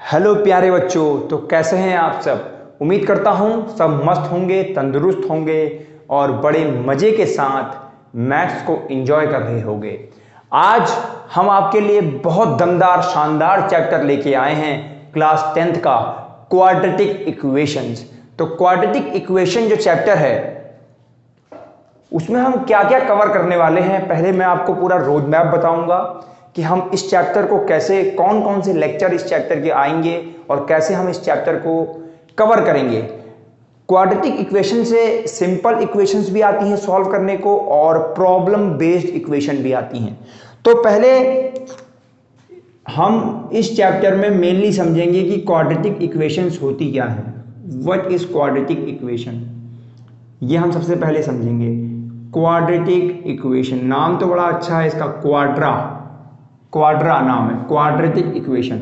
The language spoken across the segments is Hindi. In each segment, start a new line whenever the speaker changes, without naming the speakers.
हेलो प्यारे बच्चों, तो कैसे हैं आप सब। उम्मीद करता हूं सब मस्त होंगे, तंदुरुस्त होंगे और बड़े मज़े के साथ मैथ्स को एंजॉय कर रहे होंगे। आज हम आपके लिए बहुत दमदार शानदार चैप्टर लेके आए हैं क्लास 10th का क्वाड्रेटिक इक्वेशंस। तो क्वाड्रेटिक इक्वेशन जो चैप्टर है उसमें हम क्या क्या कवर करने वाले हैं, पहले मैं आपको पूरा रोड मैप बताऊंगा कि हम इस चैप्टर को कैसे, कौन कौन से लेक्चर इस चैप्टर के आएंगे और कैसे हम इस चैप्टर को कवर करेंगे। क्वाड्रेटिक इक्वेशन से सिंपल इक्वेशंस भी आती हैं सॉल्व करने को और प्रॉब्लम बेस्ड इक्वेशन भी आती हैं। तो पहले हम इस चैप्टर में मेनली समझेंगे कि क्वाड्रेटिक इक्वेशंस होती क्या है, व्हाट इज क्वाड्रेटिक इक्वेशन, ये हम सबसे पहले समझेंगे। क्वाड्रेटिक इक्वेशन, नाम तो बड़ा अच्छा है इसका, क्वाड्रा नाम है, क्वाड्रेटिक इक्वेशन।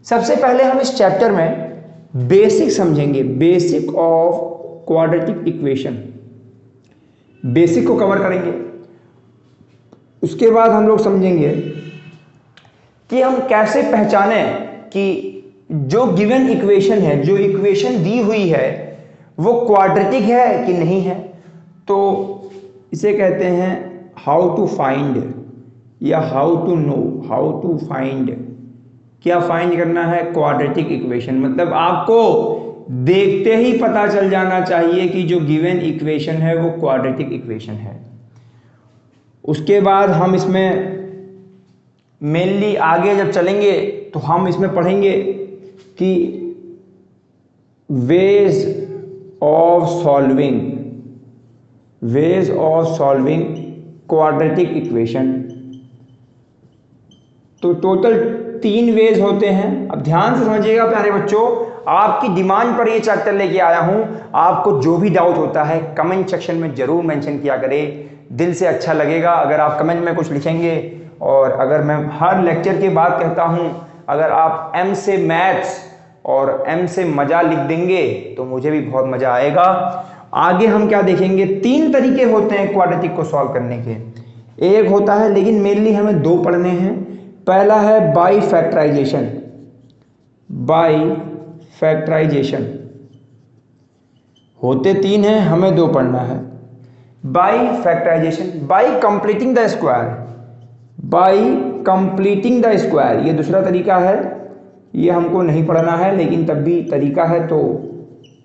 सबसे पहले हम इस चैप्टर में बेसिक समझेंगे, basic of quadratic equation, basic को कवर करेंगे। उसके बाद हम लोग समझेंगे कि हम कैसे पहचाने कि जो गिवन इक्वेशन है, जो इक्वेशन दी हुई है वो क्वाड्रेटिक है कि नहीं है। तो इसे कहते हैं हाउ टू फाइंड या how to know, how to find, क्या फाइंड करना है, क्वाड्रेटिक इक्वेशन। मतलब आपको देखते ही पता चल जाना चाहिए कि जो गिवन इक्वेशन है वो क्वाड्रेटिक इक्वेशन है। उसके बाद हम इसमें मेनली आगे जब चलेंगे तो हम इसमें पढ़ेंगे कि ways of solving quadratic equation. तो टोटल 3 वेज होते हैं। अब ध्यान से समझिएगा प्यारे बच्चों, आपकी डिमांड पर ये चैप्टर लेके आया हूं। आपको जो भी डाउट होता है कमेंट सेक्शन में जरूर मेंशन किया करें, दिल से अच्छा लगेगा अगर आप कमेंट में कुछ लिखेंगे। और अगर मैं हर लेक्चर के बाद कहता हूं, अगर आप एम से मैथ्स और एम से मजा लिख देंगे तो मुझे भी बहुत मजा आएगा। आगे हम क्या देखेंगे, 3 तरीके होते हैं क्वाड्रेटिक को सॉल्व करने के। एक होता है, लेकिन मेनली हमें 2 पढ़ने हैं। पहला है बाई फैक्टराइजेशन, होते 3 हैं, हमें 2 पढ़ना है। By factorisation, by completing the square, ये दूसरा तरीका है, ये हमको नहीं पढ़ना है, लेकिन तब भी तरीका है तो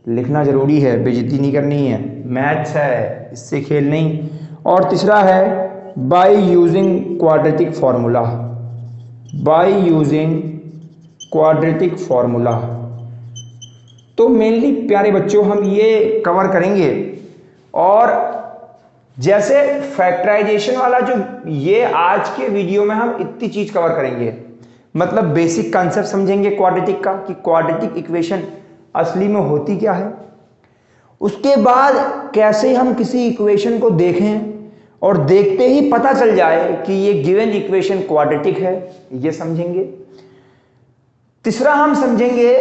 लिखना जरूरी है, बेइज्जती नहीं करनी है, मैथ्स है, इससे खेल नहीं। और तीसरा है बाई यूजिंग क्वाड्रेटिक फॉर्मूला। तो मेनली प्यारे बच्चों हम ये कवर करेंगे। और जैसे फैक्टराइजेशन वाला जो ये आज के वीडियो में हम इतनी चीज कवर करेंगे, मतलब बेसिक कॉन्सेप्ट समझेंगे क्वाड्रेटिक का कि क्वाड्रेटिक इक्वेशन असली में होती क्या है। उसके बाद कैसे हम किसी इक्वेशन को देखें और देखते ही पता चल जाए कि ये गिवन इक्वेशन क्वाड्रेटिक है, ये समझेंगे। तीसरा हम समझेंगे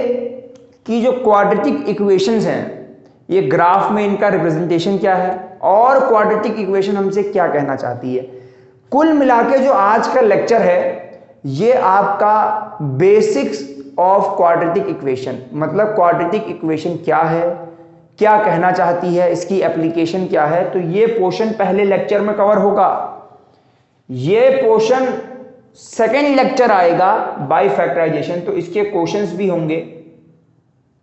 कि जो क्वाड्रेटिक इक्वेशंस हैं ये ग्राफ में इनका रिप्रेजेंटेशन क्या है और क्वाड्रेटिक इक्वेशन हमसे क्या कहना चाहती है। कुल मिला के जो आज का लेक्चर है ये आपका बेसिक्स ऑफ क्वाड्रेटिक इक्वेशन, मतलब क्वाड्रेटिक इक्वेशन क्या है, क्या कहना चाहती है, इसकी एप्लीकेशन क्या है। तो ये पोर्शन पहले लेक्चर में कवर होगा, ये पोर्शन सेकेंड लेक्चर आएगा बाय फैक्टराइजेशन, तो इसके क्वेश्चंस भी होंगे।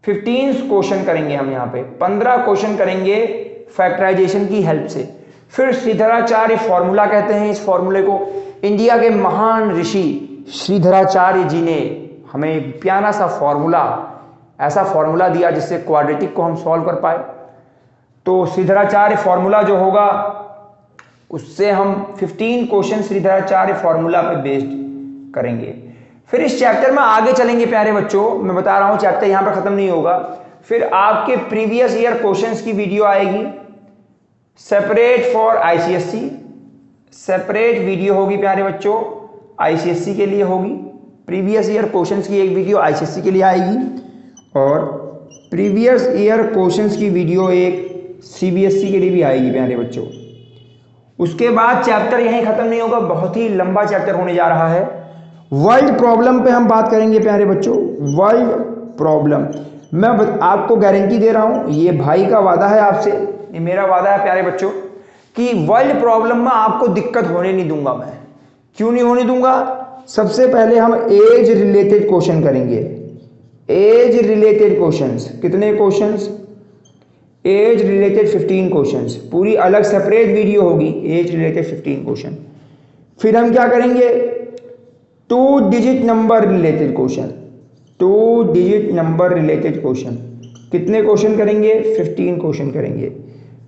15 क्वेश्चन करेंगे हम यहाँ पे, 15 क्वेश्चन करेंगे फैक्टराइजेशन की हेल्प से। फिर श्रीधराचार्य फॉर्मूला कहते हैं इस फॉर्मूले को, इंडिया के महान ऋषि श्रीधराचार्य जी ने हमें एक प्यारा सा फॉर्मूला, ऐसा फॉर्मूला दिया जिससे क्वाड्रेटिक को हम सॉल्व कर पाए। तो श्रीधराचार्य फॉर्मूला जो होगा उससे हम 15 क्वेश्चन श्रीधराचार्य फॉर्मूला पे बेस्ड करेंगे। फिर इस चैप्टर में आगे चलेंगे प्यारे बच्चों, मैं बता रहा हूं चैप्टर यहां पर खत्म नहीं होगा। फिर आपके प्रीवियस ईयर क्वेश्चंस की वीडियो आएगी separate for ICSC, separate video होगी प्यारे बच्चों, आईसीएससी के लिए होगी। प्रीवियस ईयर क्वेश्चंस की एक वीडियो आईसीएससी के लिए आएगी और प्रीवियस ईयर क्वेश्चंस की वीडियो एक सीबीएसई के लिए भी आएगी प्यारे बच्चों। उसके बाद चैप्टर यहीं खत्म नहीं होगा, बहुत ही लंबा चैप्टर होने जा रहा है, वर्ल्ड प्रॉब्लम पे हम बात करेंगे प्यारे बच्चों, वर्ल्ड प्रॉब्लम। मैं आपको गारंटी दे रहा हूं, ये भाई का वादा है आपसे, ये मेरा वादा है प्यारे बच्चों, कि वर्ल्ड प्रॉब्लम में आपको दिक्कत होने नहीं दूंगा मैं। क्यों नहीं होने दूंगा? सबसे पहले हम एज रिलेटेड क्वेश्चन करेंगे, एज रिलेटेड क्वेश्चंस। कितने क्वेश्चंस? एज रिलेटेड 15 क्वेश्चंस, पूरी अलग सेपरेट वीडियो होगी एज रिलेटेड 15 क्वेश्चन। फिर हम क्या करेंगे? 2 digit number related question, 2 digit number related question. कितने क्वेश्चन करेंगे? 15 क्वेश्चन करेंगे।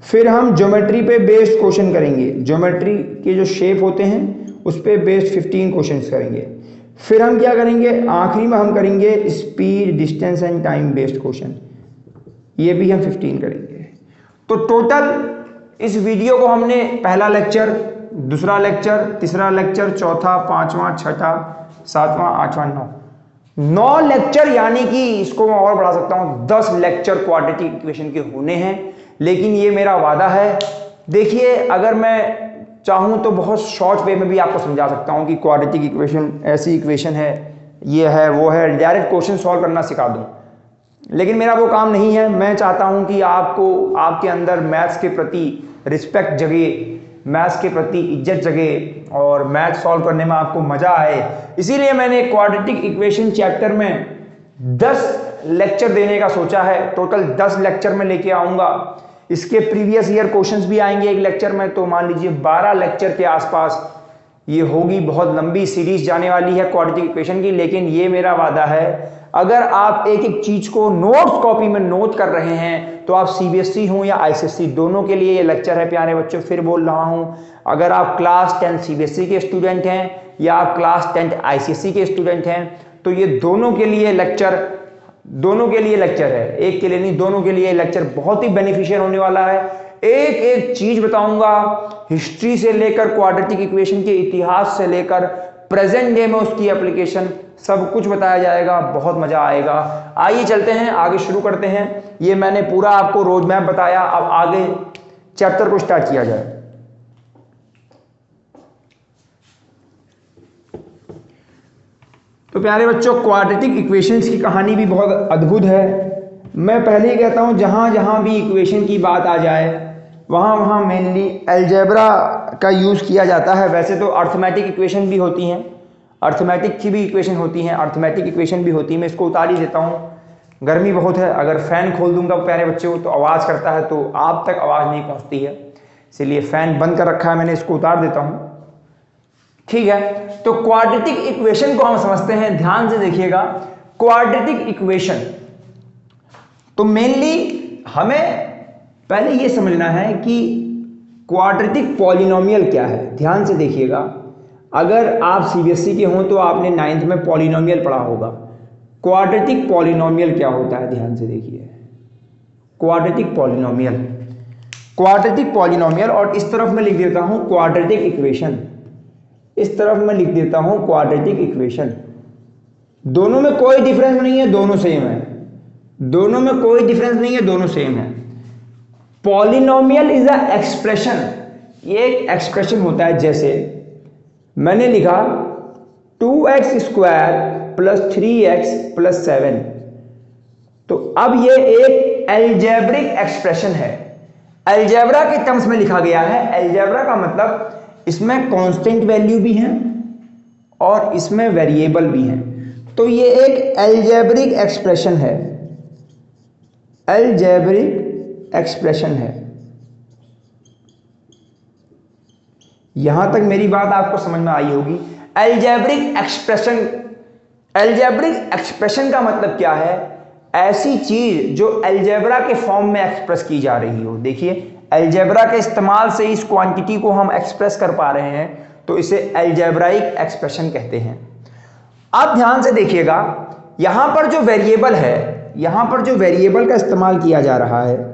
फिर हम ज्योमेट्री पे बेस्ड क्वेश्चन करेंगे, ज्योमेट्री के जो शेप होते हैं उस पे बेस्ड 15 क्वेश्चंस करेंगे। फिर हम क्या करेंगे? आखिरी में हम करेंगे speed, distance and time based question, ये भी हम 15 करेंगे। तो टोटल इस वीडियो को हमने पहला लेक्चर, दूसरा लेक्चर, तीसरा लेक्चर, चौथा, पांचवा, छठा, सातवां, आठवां, 9 लेक्चर, यानी कि इसको मैं और बढ़ा सकता हूं, 10 लेक्चर क्वाड्रेटिक इक्वेशन के होने हैं। लेकिन ये मेरा वादा है। देखिए, अगर मैं चाहूं तो बहुत शॉर्ट वे में भी आपको समझा सकता हूं कि क्वाड्रेटिक इक्वेशन ऐसी इक्वेशन है, ये है, वो है, डायरेक्ट क्वेश्चन सॉल्व करना सिखा दूं। लेकिन मेरा वो काम नहीं है। मैं चाहता हूं कि आपको, आपके अंदर मैथ्स के प्रति रिस्पेक्ट जगे, मैथ्स के प्रति इज्जत जगे और मैथ सॉल्व करने में आपको मजा आए। इसीलिए मैंने क्वाड्रेटिक इक्वेशन चैप्टर में 10 लेक्चर देने का सोचा है। टोटल 10 लेक्चर में लेके आऊंगा। इसके प्रीवियस ईयर क्वेश्चंस भी आएंगे एक लेक्चर में, तो मान लीजिए 12 लेक्चर के आसपास ये होगी। बहुत लंबी सीरीज जाने वाली है क्वाड्रेटिक इक्वेशन की। लेकिन ये मेरा वादा है, अगर आप एक एक चीज को नोट्स कॉपी में नोट कर रहे हैं तो आप सीबीएसई हो या आईसीएसई, दोनों के लिए ये लेक्चर है प्यारे बच्चों। फिर बोल रहा हूं, अगर आप क्लास 10 सीबीएसई के स्टूडेंट हैं या आप क्लास 10 आईसीएसई के स्टूडेंट हैं, तो ये दोनों के लिए लेक्चर, दोनों के लिए लेक्चर है, एक के लिए नहीं, दोनों के लिए लेक्चर बहुत ही बेनिफिशियल होने वाला है। एक एक चीज बताऊंगा, हिस्ट्री से लेकर क्वाड्रेटिक इक्वेशन के इतिहास से लेकर प्रेजेंट डे में उसकी एप्लीकेशन, सब कुछ बताया जाएगा। बहुत मजा आएगा। आइए चलते हैं आगे, शुरू करते हैं। ये मैंने पूरा आपको रोड मैप बताया, अब आगे चैप्टर को स्टार्ट किया जाए। तो प्यारे बच्चों, क्वाड्रेटिक इक्वेशंस की कहानी भी बहुत अद्भुत है। मैं पहले ही कहता हूं, जहां जहां भी इक्वेशन की बात आ जाए वहां वहां मेनली अलजेब्रा का यूज किया जाता है। वैसे तो अर्थमेटिक इक्वेशन भी होती हैं, अर्थमेटिक की भी इक्वेशन होती हैं, अर्थमेटिक इक्वेशन भी होती है। मैं इसको उतार ही देता हूं, गर्मी बहुत है। अगर फैन खोल दूंगा प्यारे बच्चों तो आवाज करता है, तो आप तक आवाज नहीं पहुंचती है, इसलिए फैन बंद कर रखा है मैंने, इसको उतार देता हूं। ठीक है, तो क्वाड्रेटिक इक्वेशन को हम समझते हैं। ध्यान से देखिएगा, क्वाड्रेटिक इक्वेशन, तो मेनली हमें पहले यह समझना है कि क्वाड्रेटिक पॉलिनोमियल क्या है। ध्यान से देखिएगा, अगर आप सीबीएसई के हों तो आपने 9th में पॉलिनोमियल पढ़ा होगा। क्वाड्रेटिक पॉलिनोमियल क्या होता है, ध्यान से देखिए। क्वाड्रेटिक पॉलिनोमियल, क्वाड्रेटिक पॉलिनोमियल, और इस तरफ मैं लिख देता हूं क्वाड्रेटिक इक्वेशन, इस तरफ मैं लिख देता हूं क्वाड्रेटिक इक्वेशन। दोनों में कोई डिफरेंस नहीं है, दोनों सेम है, दोनों में कोई डिफरेंस नहीं है, दोनों सेम है। पॉलिनोमियल इज अ एक्सप्रेशन, ये एक एक्सप्रेशन होता है। जैसे मैंने लिखा 2x square plus 3x plus 7, तो अब ये एक अलजेब्रिक एक्सप्रेशन है, अलजेब्रा के टर्म्स में लिखा गया है। अलजेब्रा का मतलब इसमें कांस्टेंट वैल्यू भी है और इसमें वेरिएबल भी है, तो ये एक अलजेब्रिक एक्सप्रेशन है, अलजेब्रिक एक्सप्रेशन है। यहां तक मेरी बात आपको समझ में आई होगी। अलजेब्रिक एक्सप्रेशन, अलजेब्रिक एक्सप्रेशन का मतलब क्या है? ऐसी चीज जो अलजेब्रा के फॉर्म में एक्सप्रेस की जा रही हो। देखिए, अलजेब्रा के इस्तेमाल से इस क्वांटिटी को हम एक्सप्रेस कर पा रहे हैं, तो इसे अलजेब्राइक एक्सप्रेशन कहते हैं। अब ध्यान से देखिएगा, यहां पर जो वेरिएबल है, यहां पर जो वेरिएबल का इस्तेमाल किया जा रहा है,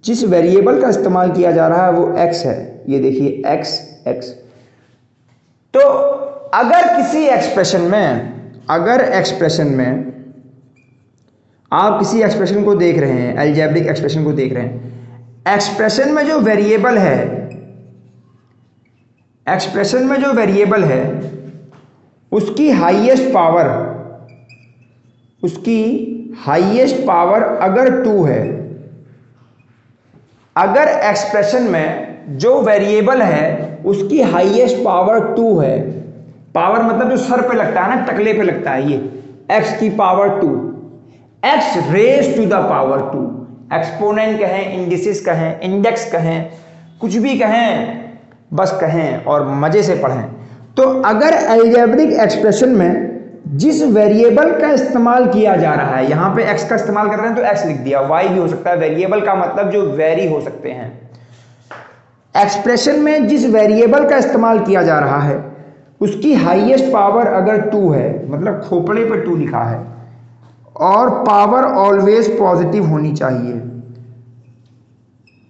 जिस वेरिएबल का इस्तेमाल किया जा रहा है वो x है। ये देखिए x। तो अगर किसी एक्सप्रेशन में, अगर एक्सप्रेशन में आप किसी एक्सप्रेशन को देख रहे हैं, अलजेब्रिक एक्सप्रेशन को देख रहे हैं, एक्सप्रेशन में जो वेरिएबल है, एक्सप्रेशन में जो वेरिएबल है उसकी हाईएस्ट पावर अगर 2 है, अगर एक्सप्रेशन में जो वेरिएबल है उसकी हाईएस्ट पावर 2 है, पावर मतलब जो सर पे लगता है ना, टकले पे लगता है, ये x की power 2, x raise to the power 2, exponent कहें, इंडिसेस कहें, इंडेक्स कहें, कुछ भी कहें, बस कहें और मजे से पढ़ें। तो अगर अलजेब्रिक एक्सप्रेशन में जिस वेरिएबल का इस्तेमाल किया जा रहा है, यहां पे x का इस्तेमाल कर रहे हैं तो x लिख दिया, y भी हो सकता है, वेरिएबल का मतलब जो वेरी हो सकते हैं। एक्सप्रेशन में जिस वेरिएबल का इस्तेमाल किया जा रहा है उसकी हाईएस्ट पावर अगर 2 है, मतलब खोपड़े पे 2 लिखा है, और पावर ऑलवेज पॉजिटिव होनी चाहिए,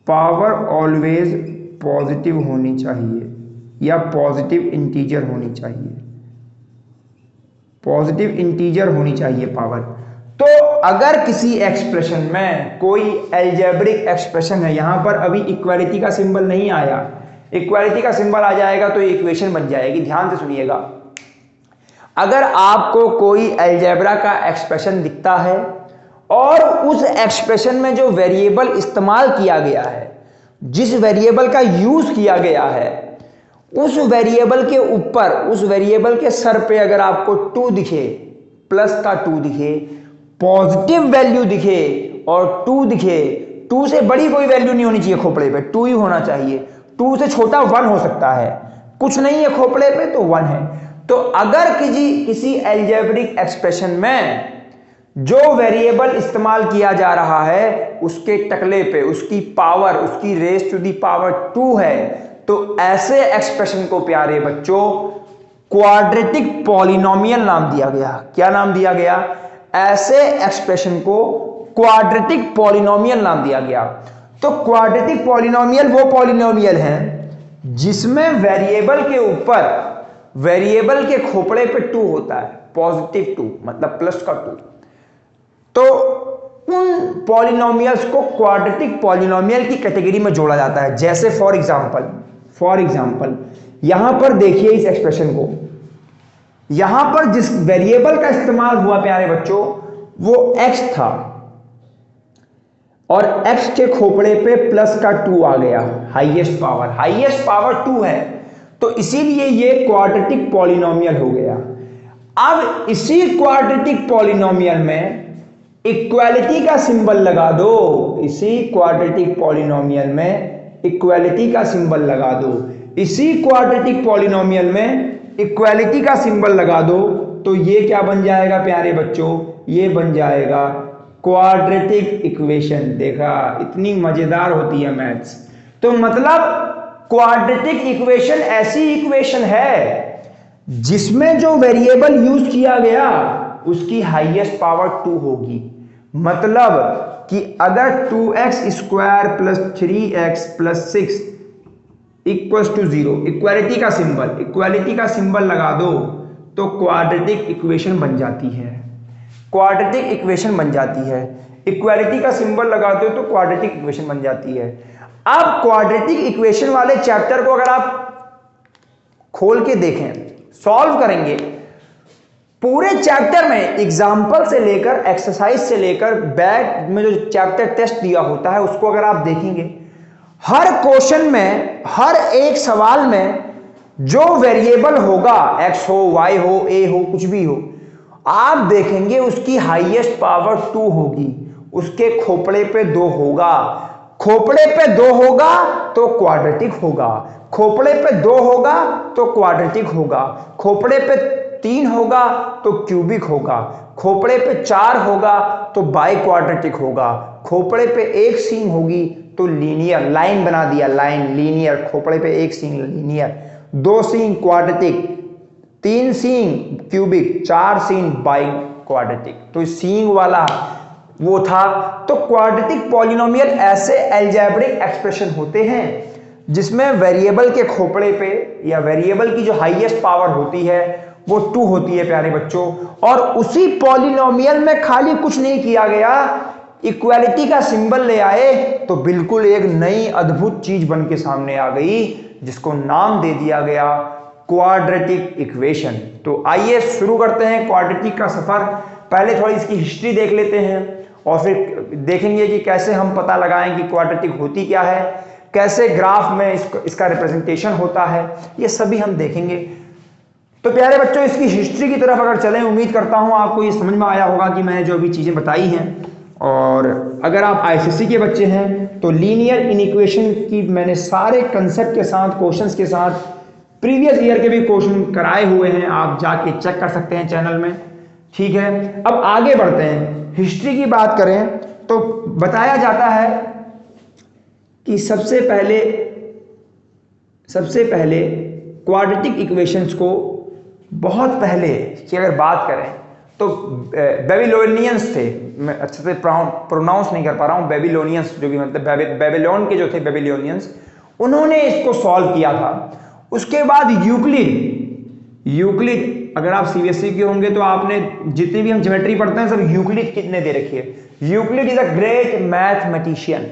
पावर ऑलवेज पॉजिटिव होनी चाहिए या पॉजिटिव इंटीजर होनी चाहिए, पॉजिटिव इंटीजर होनी चाहिए पावर। तो अगर किसी एक्सप्रेशन में कोई अलजेब्रिक एक्सप्रेशन है, यहां पर अभी इक्वालिटी का सिंबल नहीं आया, इक्वालिटी का सिंबल आ जाएगा तो इक्वेशन बन जाएगी। ध्यान से सुनिएगा, अगर आपको कोई अलजेब्रा का एक्सप्रेशन दिखता है और उस एक्सप्रेशन में जो वेरिएबल इस्तेमाल किया गया है, जिस वेरिएबल का यूज किया गया है, उस वेरिएबल के ऊपर, उस वेरिएबल के सर पे अगर आपको 2 दिखे, प्लस का 2 दिखे, पॉजिटिव वैल्यू दिखे और 2 दिखे, 2 से बड़ी कोई वैल्यू नहीं होनी चाहिए खोपड़े पे, 2 ही होना चाहिए, 2 से छोटा 1 हो सकता है, कुछ नहीं है खोपड़े पे तो 1 है। तो अगर किसी अलजेब्रिक एक्सप्रेशन में जो वेरिएबल इस्तेमाल किया जा रहा है उसके टकले पे उसकी पावर, उसकी रेज टू दी पावर 2 है, तो ऐसे एक्सप्रेशन को प्यारे बच्चों क्वाड्रेटिक पॉलिनोमियल नाम दिया गया। क्या नाम दिया गया? ऐसे एक्सप्रेशन को क्वाड्रेटिक पॉलिनोमियल नाम दिया गया। तो क्वाड्रेटिक पॉलिनोमियल वो पॉलिनोमियल है जिसमें वेरिएबल के ऊपर, वेरिएबल के खोपड़े पे 2 होता है, पॉजिटिव 2 मतलब प्लस का 2। तो उन पॉलिनोमियल्स को क्वाड्रेटिक पॉलिनोमियल की कैटेगरी में जोड़ा जाता है। जैसे फॉर एग्जांपल यहां पर देखिए इस एक्सप्रेशन को, यहां पर जिस वेरिएबल का इस्तेमाल हुआ प्यारे बच्चों वो x था और x के खोपड़े पे प्लस का 2 आ गया, हाईएस्ट पावर 2 है, तो इसीलिए ये क्वाड्रेटिक पॉलिनोमियल हो गया। अब इसी क्वाड्रेटिक पॉलिनोमियल में इक्वालिटी का सिंबल लगा दो, इसी क्वाड्रेटिक पॉलिनोमियल में इक्वालिटी का सिंबल लगा दो, इसी क्वाड्रेटिक पॉलिनोमियल में इक्वालिटी का सिंबल लगा दो, तो ये क्या बन जाएगा प्यारे बच्चों? ये बन जाएगा क्वाड्रेटिक इक्वेशन। देखा, इतनी मजेदार होती है मैथ्स। तो मतलब क्वाड्रेटिक इक्वेशन ऐसी इक्वेशन है जिसमें जो वेरिएबल यूज किया गया उसकी हाईएस्ट पावर 2 होगी। मतलब कि अगर 2x square plus 3x plus 6 equals to 0, equality का सिंबल लगा दो तो क्वाड्रेटिक इक्वेशन बन जाती है, क्वाड्रेटिक इक्वेशन बन जाती है। इक्वालिटी का सिंबल लगा दो तो क्वाड्रेटिक इक्वेशन बन जाती है। अब क्वाड्रेटिक इक्वेशन वाले चैप्टर को अगर आप खोल के देखें, सॉल्व करेंगे, पूरे चैप्टर में एग्जाम्पल से लेकर एक्सरसाइज से लेकर बैक में जो चैप्टर टेस्ट दिया होता है उसको अगर आप देखेंगे, हर क्वेश्चन में, हर एक सवाल में जो वेरिएबल होगा, x हो, y हो, a हो, कुछ भी हो, आप देखेंगे उसकी हाईएस्ट पावर 2 होगी, उसके खोपड़े पे 2 होगा, खोपड़े पे 2 होगा तो क्वाड्रेटिक होगा, खोपड़े पे 2 होगा तो क्वाड्रेटिक होगा, खोपड़े पे 3 होगा तो क्यूबिक होगा, खोपड़े पे 4 होगा तो बाई क्वाड्रेटिक होगा, खोपड़े पे 1 सींग होगी तो लीनियर, लाइन बना दिया, लाइन लीनियर, खोपड़े पे 1 सींग लीनियर, 2 सींग क्वाड्रेटिक, 3 सींग क्यूबिक, 4 सींग बाई क्वाड्रेटिक। तो सींग वाला वो था। तो क्वाड्रेटिक पॉलिनोमियल ऐसे अलजेब्रिक एक्सप्रेशन होते हैं जिसमें वेरिएबल के खोपड़े पे या वेरिएबल की जो हाईएस्ट पावर होती है वो 2 होती है प्यारे बच्चों। और उसी पॉलिनोमियल में खाली कुछ नहीं किया गया, इक्वालिटी का सिंबल ले आए तो बिल्कुल एक नई अद्भुत चीज बन के सामने आ गई जिसको नाम दे दिया गया क्वाड्रेटिक इक्वेशन। तो आइए शुरू करते हैं क्वाड्रेटिक का सफर। पहले थोड़ी इसकी हिस्ट्री देख लेते हैं और फिर देखेंगे कि कैसे हम पता लगाएं कि क्वाड्रेटिक होती क्या है, कैसे ग्राफ में इसका रिप्रेजेंटेशन होता है, ये सभी हम देखेंगे। तो प्यारे बच्चों, इसकी हिस्ट्री की तरफ अगर चलें, उम्मीद करता हूं आपको ये समझ में आया होगा कि मैंने जो भी चीजें बताई हैं। और अगर आप आईसीएसई के बच्चे हैं तो लीनियर इनइक्वेशन की मैंने सारे कंसेप्ट के साथ, क्वेश्चंस के साथ प्रीवियस ईयर के भी क्वेश्चन कराए हुए हैं, आप जाके चेक कर सकते हैं चैनल में। ठीक है, अब आगे बढ़ते हैं। हिस्ट्री की बात करें तो बताया जाता है कि सबसे पहले क्वाड्रेटिक इक्वेशंस को बहुत पहले की अगर बात करें तो बेबीलोनियंस थे, मैं अच्छे से प्रोनाउंस नहीं कर पा रहा हूँ, बेबीलोनियंस जो भी मतलब बेबीलोन के जो थे बेबीलोनियंस, उन्होंने इसको सॉल्व किया था। उसके बाद यूक्लिड अगर आप सीबीएसई के होंगे तो आपने जितनी भी हम ज्योमेट्री पढ़ते हैं सब यूक्लिड कितने दे रखी है। Euclid is a great mathematician.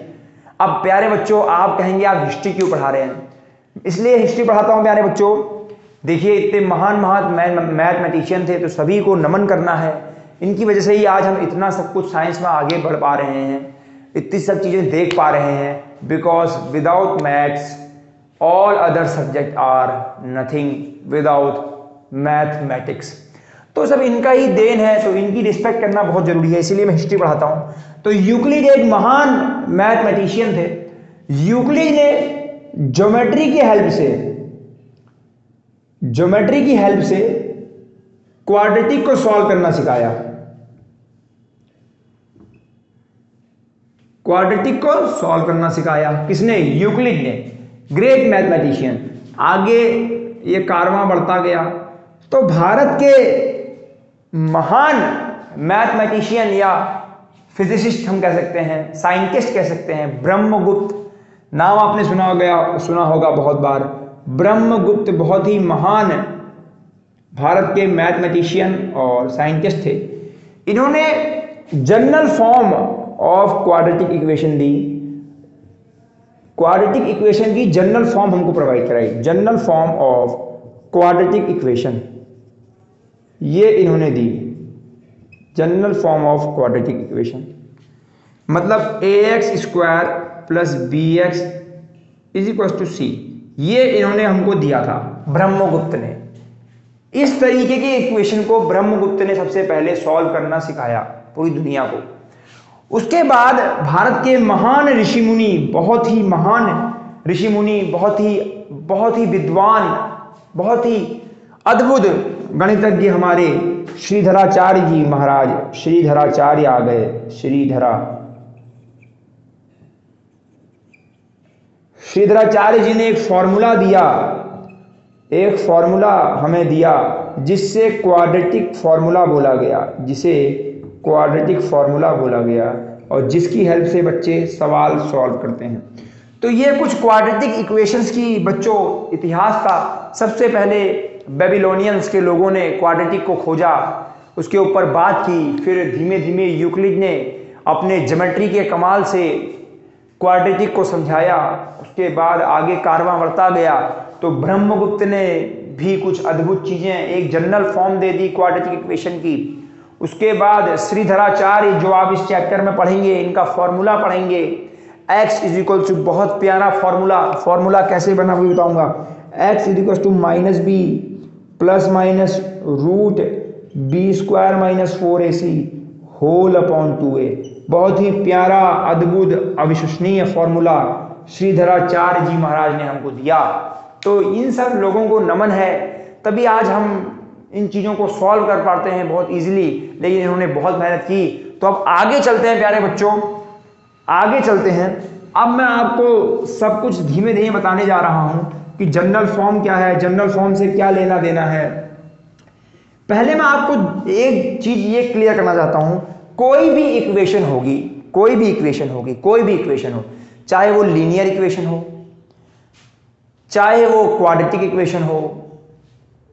अब प्यारे बच्चों, आप कहेंगे आप हिस्ट्री क्यों पढ़ा रहे हैं? इसलिए हिस्ट्री पढ़ाता हूं प्यारे बच्चों, देखिए इतने महान मैथमेटिशियन थे तो सभी को नमन करना है। इनकी वजह से ही आज हम इतना सब कुछ साइंस में आगे बढ़ पा रहे हैं, इतनी सब चीजें देख पा रहे हैं। Because without maths all other subject are nothing without mathematics. तो सब इनका ही देन है, तो इनकी रिस्पेक्ट करना बहुत जरूरी है, इसीलिए मैं हिस्ट्री पढ़ाता हूं। तो यूक्लिड एक महान मैथमेटिशियन थे। यूक्लिड ने ज्योमेट्री की हेल्प से क्वाड्रेटिक को सॉल्व करना सिखाया। क्वाड्रेटिक को सॉल्व करना सिखाया किसने? यूक्लिड ने, ग्रेट मैथमेटिशियन। आगे ये कारवां बढ़ता गया तो भारत के महान मैथमेटिशियन या फिजिसिस्ट हम कह सकते हैं, साइंटिस्ट कह सकते हैं, ब्रह्मगुप्त। नाम आपने सुना होगा बहुत बार। ब्रह्मगुप्त बहुत ही महान भारत के मैथमेटिशियन और साइंटिस्ट थे। इन्होंने general form of quadratic equation दी। क्वाड्रेटिक इक्वेशन की जनरल फॉर्म हमको प्रोवाइड कराई, general form of quadratic equation ये इन्होंने दी। General form of quadratic equation मतलब ax² + bx = c, ये इन्होंने हमको दिया था ब्रह्मगुप्त ने। इस तरीके की इक्वेशन को ब्रह्मगुप्त ने सबसे पहले सॉल्व करना सिखाया पूरी दुनिया को। उसके बाद भारत के महान ऋषिमुनि, बहुत ही महान ऋषिमुनि, बहुत ही विद्वान, बहुत ही अद्भुत गणितज्ञ हमारे श्रीधराचार्य जी महाराज, श्रीधराचार्य आ गए। श्रीधराचार्य जी ने एक फॉर्मूला हमें दिया जिससे क्वाड्रेटिक फॉर्मूला बोला गया, और जिसकी हेल्प से बच्चे सवाल सॉल्व करते हैं। तो ये कुछ क्वाड्रेटिक इक्वेशंस की बच्चों इतिहास का। सबसे पहले बेबीलोनियंस के लोगों ने क्वाड्रेटिक को खोजा, उसके ऊपर बात की, फिर धीमे धीमे यूक्लिड ने अपने ज्योमेट्री के कमाल से क्वाड्रेटिक को समझाया। उसके बाद आगे कारवां बढ़ता गया तो ब्रह्मगुप्त ने भी कुछ अद्भुत चीजें, एक जनरल फॉर्म दे दी क्वाड्रेटिक इक्वेशन की। उसके बाद श्रीधराचार्य, जो आप इस चैप्टर में पढ़ेंगे, इनका फॉर्मूला पढ़ेंगे। x = बहुत प्यारा फॉर्मूला कैसे बना वो बताऊंगा। x = -b ±√b² - 4ac whole upon 2a। बहुत ही प्यारा, अद्भुत, अविश्वसनीय फॉर्मूला श्रीधराचार्य जी महाराज ने हमको दिया। तो इन सब लोगों को नमन है, तभी आज हम इन चीज़ों को सॉल्व कर पाते हैं बहुत इजीली, लेकिन इन्होंने बहुत मेहनत की। तो अब आगे चलते हैं प्यारे बच्चों, आगे चलते हैं। अब मैं आपको सब कुछ धीमे धीमे बताने जा रहा हूं कि जनरल फॉर्म क्या है, जनरल फॉर्म से क्या लेना देना है। पहले मैं आपको एक चीज ये क्लियर करना चाहता हूं, कोई भी इक्वेशन हो, चाहे वो लीनियर इक्वेशन हो, चाहे वो क्वाड्रेटिक इक्वेशन हो,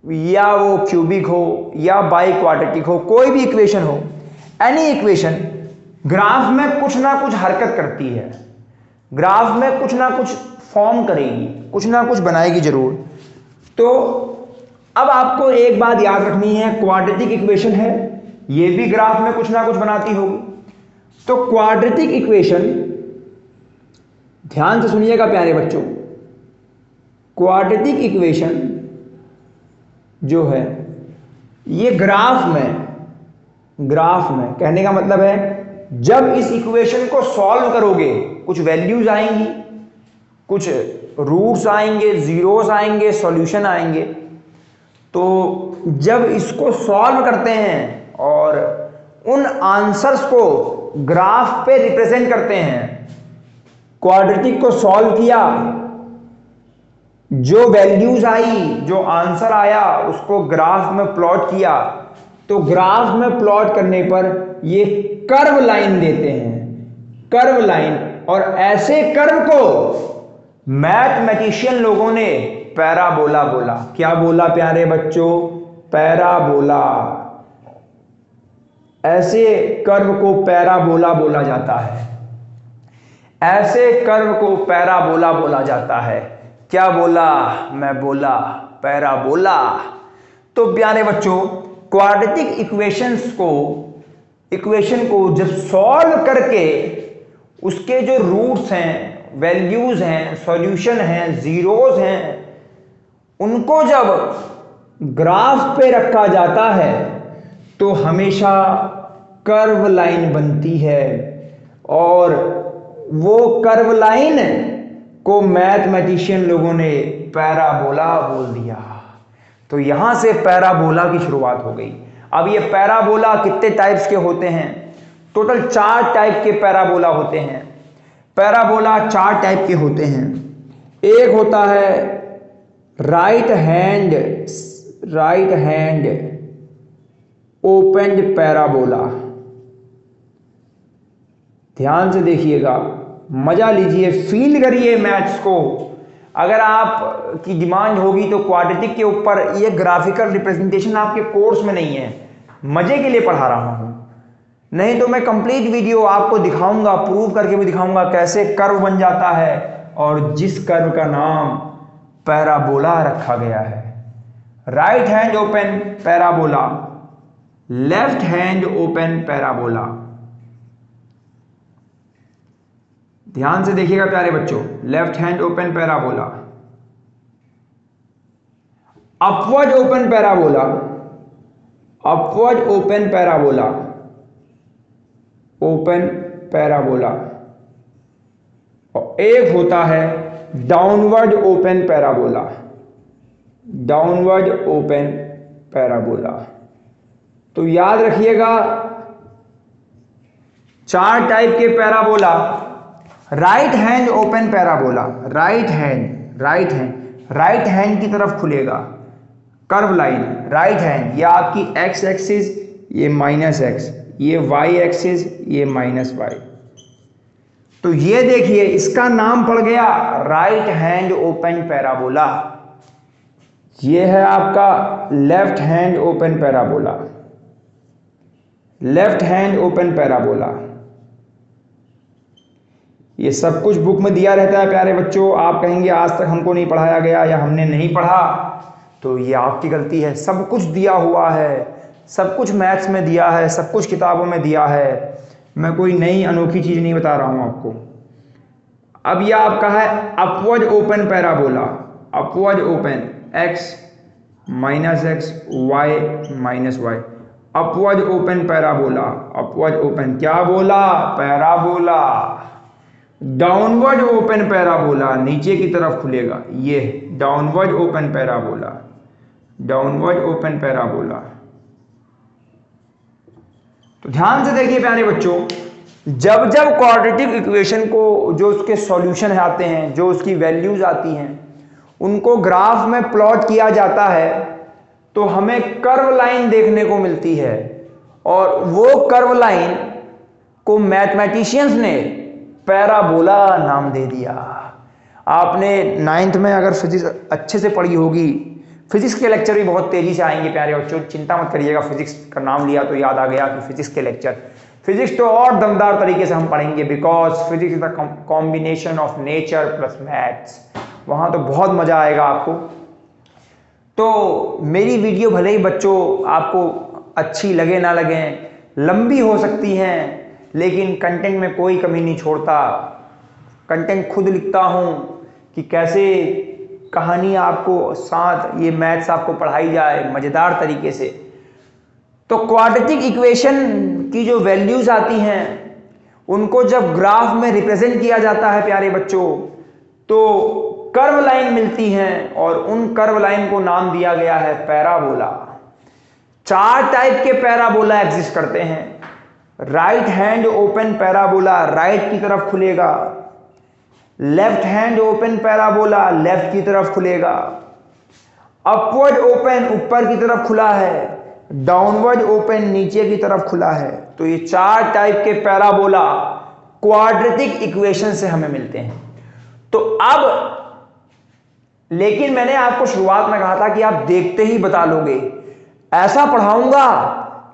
या वो क्यूबिक हो, या बाई क्वाड्रेटिक हो, कोई भी इक्वेशन हो, एनी इक्वेशन ग्राफ में कुछ ना कुछ हरकत करती है, ग्राफ में कुछ ना कुछ फॉर्म करेगी, कुछ ना कुछ बनाएगी जरूर। तो अब आपको एक बात याद रखनी है, क्वाड्रेटिक इक्वेशन है, ये भी ग्राफ में कुछ ना कुछ बनाती होगी। तो क्वाड्रेटिक इक्वेशन, ध्यान से सुनिएगा प्यारे बच्चों, क्वाड्रेटिक इक्वेशन जो है ये ग्राफ में कहने का मतलब है जब इस इक्वेशन को सॉल्व करोगे कुछ वैल्यूज आएंगी, कुछ रूट्स आएंगे, जीरोस आएंगे, सॉल्यूशन आएंगे। तो जब इसको सॉल्व करते हैं और उन आंसर्स को ग्राफ पे रिप्रेजेंट करते हैं, क्वाड्रेटिक को सॉल्व किया, जो वैल्यूज आई, जो आंसर आया, उसको ग्राफ में प्लॉट किया, तो ग्राफ में प्लॉट करने पर ये कर्व लाइन देते हैं, कर्व लाइन। और ऐसे कर्व को मैथमेटिशियन लोगों ने पैराबोला बोला। क्या बोला प्यारे बच्चों? पैराबोला। ऐसे कर्व को पैराबोला बोला जाता है, ऐसे कर्व को पैराबोला बोला जाता है। क्या बोला? मैं बोला पैराबोला। तो प्यारे बच्चों, क्वाड्रेटिक इक्वेशन को जब सॉल्व करके उसके जो रूट्स हैं, वैल्यूज हैं, सॉल्यूशन हैं, जीरोस हैं, उनको जब ग्राफ पे रखा जाता है तो हमेशा कर्व लाइन बनती है। और वो कर्व लाइन को मैथमेटिशियन लोगों ने पैराबोला बोल दिया। तो यहां से पैराबोला की शुरुआत हो गई। अब ये पैराबोला कितने टाइप्स के होते हैं? टोटल 4 टाइप के पैराबोला होते हैं। पैराबोला 4 टाइप के होते हैं। एक होता है राइट हैंड ओपन पैराबोला। ध्यान से देखिएगा, मजा लीजिए, फील करिए मैथ्स को। अगर आप की डिमांड होगी तो क्वाड्रेटिक के ऊपर ये ग्राफिकल रिप्रेजेंटेशन आपके कोर्स में नहीं है, मजे के लिए पढ़ा रहा हूं। नहीं तो मैं कंप्लीट वीडियो आपको दिखाऊंगा, प्रूव करके भी दिखाऊंगा कैसे कर्व बन जाता है, और जिस कर्व का नाम पैराबोला रखा गया है। Right hand open parabola, left hand open parabola. ध्यान से देखिएगा प्यारे बच्चों, left hand open parabola, upward open parabola, upward open parabola, open parabola. और एक होता है downward open parabola, downward open parabola. तो याद रखिएगा 4 टाइप के parabola. Right hand open parabola, right hand की तरफ खुलेगा कर्व लाइन। राइट हैंड, ये आपकी एक्स एक्सिस, ये माइनस एक्स, ये वाई एक्सिस, ये माइनस वाई। तो ये देखिए, इसका नाम पड़ गया राइट हैंड ओपन पैराबोला। ये है आपका left hand open parabola, left hand open parabola. ये सब कुछ बुक में दिया रहता है प्यारे बच्चों। आप कहेंगे आज तक हमको नहीं पढ़ाया गया या हमने नहीं पढ़ा, तो ये आपकी गलती है। सब कुछ दिया हुआ है, सब कुछ मैथ्स में दिया है, सब कुछ किताबों में दिया है। मैं कोई नई अनोखी चीज़ नहीं बता रहा हूँ आपको। अब ये आपका है upward open parabola, upward open X minus X, Y minus Y, upward open parabola, upward open क्या बोला? पैराबोला। डाउनवर्ड ओपन पैराबोला, नीचे की तरफ खुलेगा, ये downward open parabola, downward open parabola. तो ध्यान से देखिए प्यारे बच्चों, जब जब क्वाड्रेटिक इक्वेशन को जो उसके सॉल्यूशन आते हैं, जो उसकी वैल्यूज आती हैं, उनको ग्राफ में प्लॉट किया जाता है तो हमें कर्व लाइन देखने को मिलती है। और वो कर्व लाइन को मैथमेटिशियंस ने पैराबोला नाम दे दिया। आपने 9th में अगर फिजिक्स अच्छे से पढ़ी होगी, फिजिक्स के लेक्चर भी बहुत तेजी से आएंगे प्यारे बच्चों, चिंता मत करिएगा। फिजिक्स का नाम लिया तो याद आ गया कि फिजिक्स के लेक्चर, फिजिक्स तो और दमदार तरीके से हम पढ़ेंगे, because physics is the combination of nature plus maths. वहां तो बहुत मजा आएगा आपको। तो मेरी वीडियो भले ही बच्चों आपको अच्छी लगे ना लगे, लंबी हो सकती हैं, लेकिन कंटेंट में कोई कमी नहीं छोड़ता। कंटेंट खुद लिखता हूँ कि कैसे कहानी आपको साथ ये मैथ्स आपको पढ़ाई जाए मज़ेदार तरीके से। तो क्वाड्रेटिक इक्वेशन की जो वैल्यूज़ आती हैं उनको जब ग्राफ में रिप्रेजेंट किया जाता है प्यारे बच्चों, तो कर्व लाइन मिलती हैं और उन कर्व लाइन को नाम दिया गया है पैराबोला। 4 टाइप के पैराबोला एग्जिस्ट करते हैं। Right hand open parabola right की तरफ खुलेगा, left hand open parabola left की तरफ खुलेगा, अपवर्ड ओपन ऊपर की तरफ खुला है, डाउनवर्ड ओपन नीचे की तरफ खुला है। तो ये 4 टाइप के पैराबोला क्वाड्रेटिक इक्वेशन से हमें मिलते हैं। तो अब लेकिन मैंने आपको शुरुआत में कहा था कि आप देखते ही बता लोगे, ऐसा पढ़ाऊंगा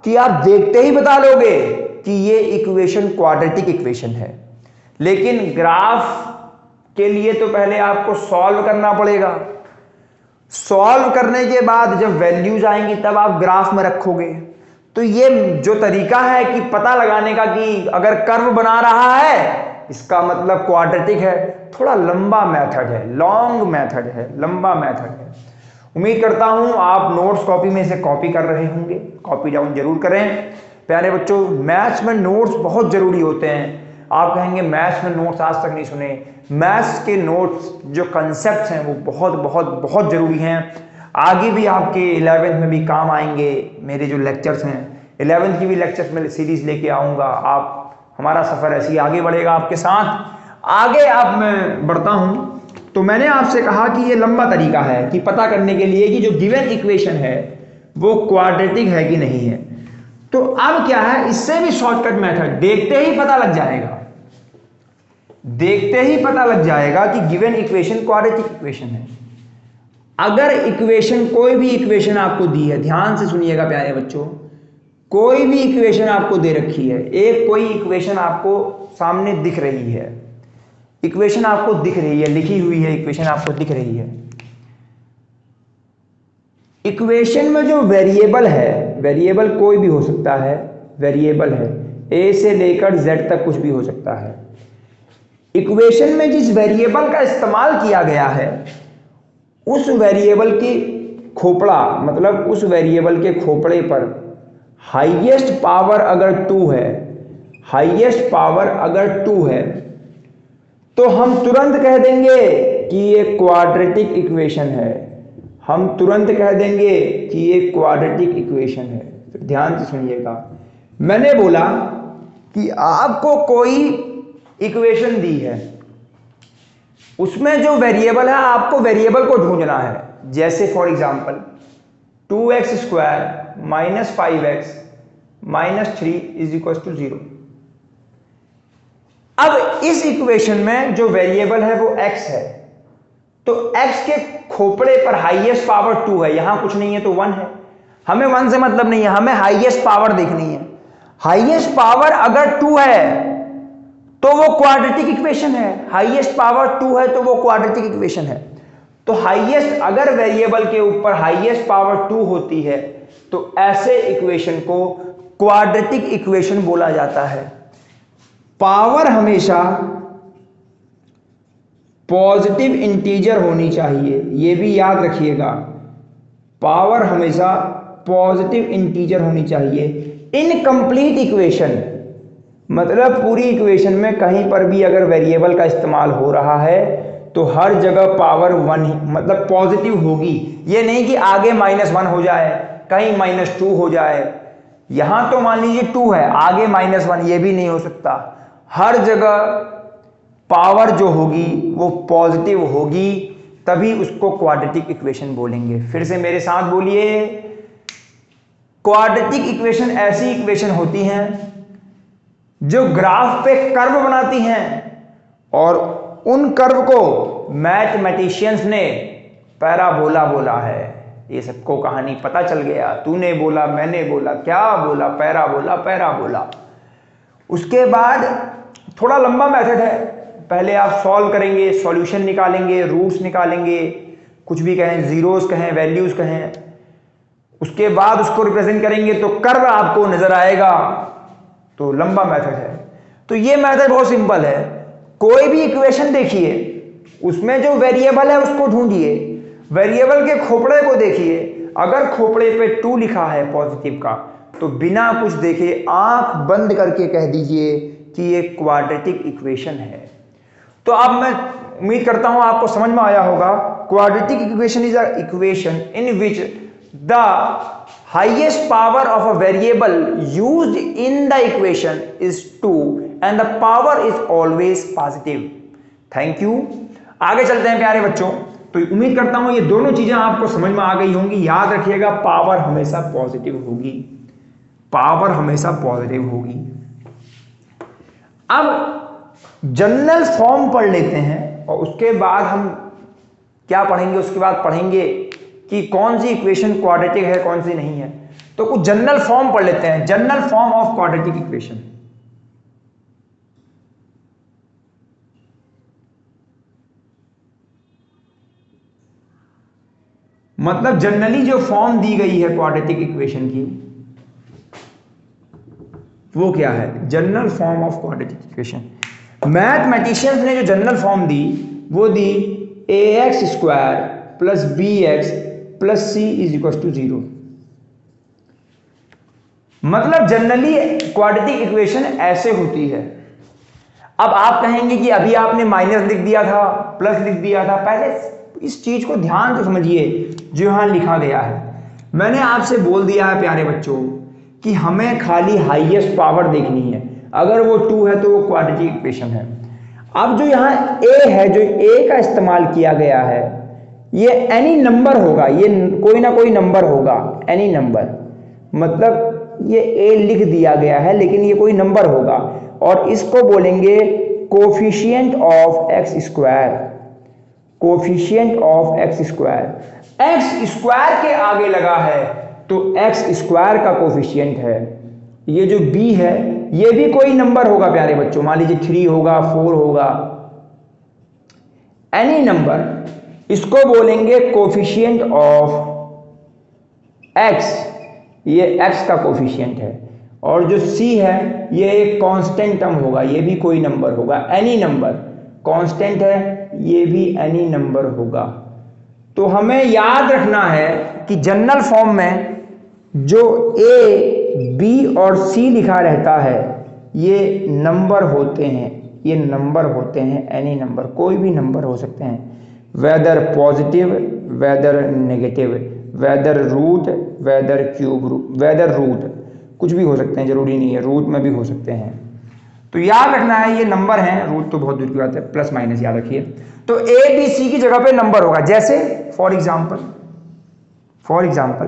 कि आप देखते ही बता लोगे कि ये इक्वेशन क्वाड्रेटिक इक्वेशन है। लेकिन ग्राफ के लिए तो पहले आपको सॉल्व करना पड़ेगा। सॉल्व करने के बाद जब वैल्यूज आएंगी तब आप ग्राफ में रखोगे। तो ये जो तरीका है कि पता लगाने का कि अगर कर्व बना रहा है इसका मतलब क्वाड्रेटिक है, थोड़ा लंबा मेथड है, लॉन्ग मेथड है, लंबा मेथड है। उम्मीद करता हूं आप नोट्स कॉपी में से कॉपी कर रहे होंगे, कॉपी डाउन जरूर करें। प्यारे बच्चों, मैथ्स में नोट्स बहुत जरूरी होते हैं। आप कहेंगे मैथ्स में नोट्स आज तक नहीं सुने। मैथ्स के नोट्स जो कंसेप्ट्स हैं वो बहुत बहुत बहुत ज़रूरी हैं। आगे भी आपके 11th में भी काम आएंगे। मेरे जो लेक्चर्स हैं 11th की भी लेक्चर्स में सीरीज लेके आऊँगा। आप हमारा सफ़र ऐसे ही आगे बढ़ेगा आपके साथ। आगे अब मैं बढ़ता हूँ। तो मैंने आपसे कहा कि ये लंबा तरीका है कि पता करने के लिए कि जो गिवन इक्वेशन है वो क्वाड्रेटिक है कि नहीं है। तो अब क्या है, इससे भी शॉर्टकट मेथड, देखते ही पता लग जाएगा, देखते ही पता लग जाएगा कि गिवन इक्वेशन क्वाड्रेटिक इक्वेशन है। अगर इक्वेशन, कोई भी इक्वेशन आपको दी है, ध्यान से सुनिएगा प्यारे बच्चों, कोई भी इक्वेशन आपको दे रखी है, एक कोई इक्वेशन आपको सामने दिख रही है, इक्वेशन आपको दिख रही है, लिखी हुई है, इक्वेशन आपको दिख रही है। इक्वेशन में जो वेरिएबल है, वेरिएबल कोई भी हो सकता है, वेरिएबल है, ए से लेकर जेड तक कुछ भी हो सकता है। इक्वेशन में जिस वेरिएबल का इस्तेमाल किया गया है उस वेरिएबल की खोपड़ा, मतलब उस वेरिएबल के खोपड़े पर हाईएस्ट पावर अगर 2 है, हाईएस्ट पावर अगर 2 है, तो हम तुरंत कह देंगे कि ये क्वाड्रेटिक इक्वेशन है। हम तुरंत कह देंगे कि ये क्वाड्रेटिक इक्वेशन है। तो ध्यान से सुनिएगा, मैंने बोला कि आपको कोई इक्वेशन दी है, उसमें जो वेरिएबल है आपको वेरिएबल को ढूंढना है। जैसे for example 2x square minus 5x minus 3 is equal to 0। अब इस इक्वेशन में जो वेरिएबल है वो x है, तो x के खोपड़े पर हाईएस्ट पावर 2 है, यहां कुछ नहीं है तो 1 है। हमें 1 से मतलब नहीं है, हमें हाईएस्ट पावर देखनी है। हाईएस्ट पावर अगर 2 है तो वो क्वाड्रेटिक इक्वेशन है, हाईएस्ट पावर 2 है तो वो क्वाड्रेटिक इक्वेशन है। तो हाईएस्ट, अगर वेरिएबल के ऊपर हाईएस्ट पावर 2 होती है तो ऐसे इक्वेशन को क्वाड्रेटिक इक्वेशन बोला जाता है। पावर हमेशा पॉजिटिव इंटीजर होनी चाहिए, ये भी याद रखिएगा, पावर हमेशा पॉजिटिव इंटीजर होनी चाहिए। इनकम्प्लीट इक्वेशन मतलब पूरी इक्वेशन में कहीं पर भी अगर वेरिएबल का इस्तेमाल हो रहा है तो हर जगह पावर 1 मतलब पॉजिटिव होगी। ये नहीं कि आगे -1 हो जाए, कहीं -2 हो जाए। यहां तो मान लीजिए 2 है, आगे -1, ये भी नहीं हो सकता। हर जगह पावर जो होगी वो पॉजिटिव होगी, तभी उसको क्वाड्रेटिक इक्वेशन बोलेंगे। फिर से मेरे साथ बोलिए, क्वाड्रेटिक इक्वेशन ऐसी इक्वेशन होती हैं जो ग्राफ पे कर्व बनाती हैं और उन कर्व को मैथमेटिशियंस ने पैराबोला बोला है। ये सबको कहानी पता चल गया, तूने बोला मैंने बोला, क्या बोला, पैराबोला, पैराबोला। उसके बाद थोड़ा लंबा मेथड है, पहले आप सॉल्व करेंगे, सॉल्यूशन निकालेंगे, रूट्स निकालेंगे, कुछ भी कहें, जीरोस कहें, वैल्यूज कहें, उसके बाद उसको रिप्रेजेंट करेंगे तो कर्व आपको नजर आएगा। तो लंबा मेथड है। तो ये मेथड बहुत सिंपल है। कोई भी इक्वेशन देखिए, उसमें जो वेरिएबल है उसको ढूंढिए, वेरिएबल के खोपड़े को देखिए, अगर खोपड़े पे 2 लिखा है पॉजिटिव का, तो बिना कुछ देखे आंख बंद करके कह दीजिए कि ये क्वाड्रेटिक इक्वेशन है। तो अब मैं उम्मीद करता हूं आपको समझ में आया होगा। Quadratic equation is a equation in which the highest power of a variable used in the equation is 2 and the power is always positive. Thank you. आगे चलते हैं प्यारे बच्चों। तो उम्मीद करता हूं ये दोनों चीजें आपको समझ में आ गई होंगी। याद रखिएगा, पावर हमेशा पॉजिटिव होगी, पावर हमेशा पॉजिटिव होगी। अब जनरल फॉर्म पढ़ लेते हैं और उसके बाद हम क्या पढ़ेंगे, उसके बाद पढ़ेंगे कि कौन सी इक्वेशन क्वाड्रेटिक है, कौन सी नहीं है। तो कुछ जनरल फॉर्म पढ़ लेते हैं। General form of quadratic equation, मतलब जनरली जो फॉर्म दी गई है क्वाड्रेटिक इक्वेशन की, वो क्या है? General form of quadratic equation. Mathematicians ने जो जनरल फॉर्म दी वो दी ax² plus bx plus C is equal to 0। मतलब जनरली क्वाड्रेटिक इक्वेशन ऐसे होती है। अब आप कहेंगे कि अभी आपने माइनस लिख दिया था, प्लस लिख दिया था। पहले इस चीज को ध्यान से समझिए जो यहां लिखा गया है। मैंने आपसे बोल दिया है प्यारे बच्चों कि हमें खाली हाईएस्ट पावर देखनी है। अगर वो 2 है तो वो क्वाड्रेटिक इक्वेशन है। अब जो यहाँ a है, जो a का इस्तेमाल किया गया है, ये एनी नंबर होगा, ये कोई ना कोई नंबर होगा, एनी नंबर। मतलब ये a लिख दिया गया है लेकिन ये कोई नंबर होगा और इसको बोलेंगे coefficient of x square. Coefficient of x square, x square के आगे लगा है तो एक्स स्क्वायर का कोफिशिएंट है। ये जो b है ये भी कोई नंबर होगा प्यारे बच्चों, मान लीजिए 3 होगा, 4 होगा, एनी नंबर। इसको बोलेंगे कोफिशिएंट ऑफ x, ये x का कोफिशिएंट है। और जो c है ये एक कांस्टेंट टर्म होगा, ये भी कोई नंबर होगा, एनी नंबर। कांस्टेंट है, ये भी एनी नंबर होगा। तो हमें याद रखना है कि जनरल फॉर्म में जो a, b और c लिखा रहता है ये नंबर होते हैं, ये नंबर होते हैं, एनी नंबर, कोई भी नंबर हो सकते हैं, whether positive, whether negative, whether root, whether cube root, whether root, कुछ भी हो सकते हैं, जरूरी नहीं है, रूट में भी हो सकते हैं। तो याद रखना है ये नंबर हैं, रूट तो बहुत दूर की बात है, प्लस माइनस याद रखिए। तो a b c की जगह पे नंबर होगा, जैसे फॉर एग्जाम्पल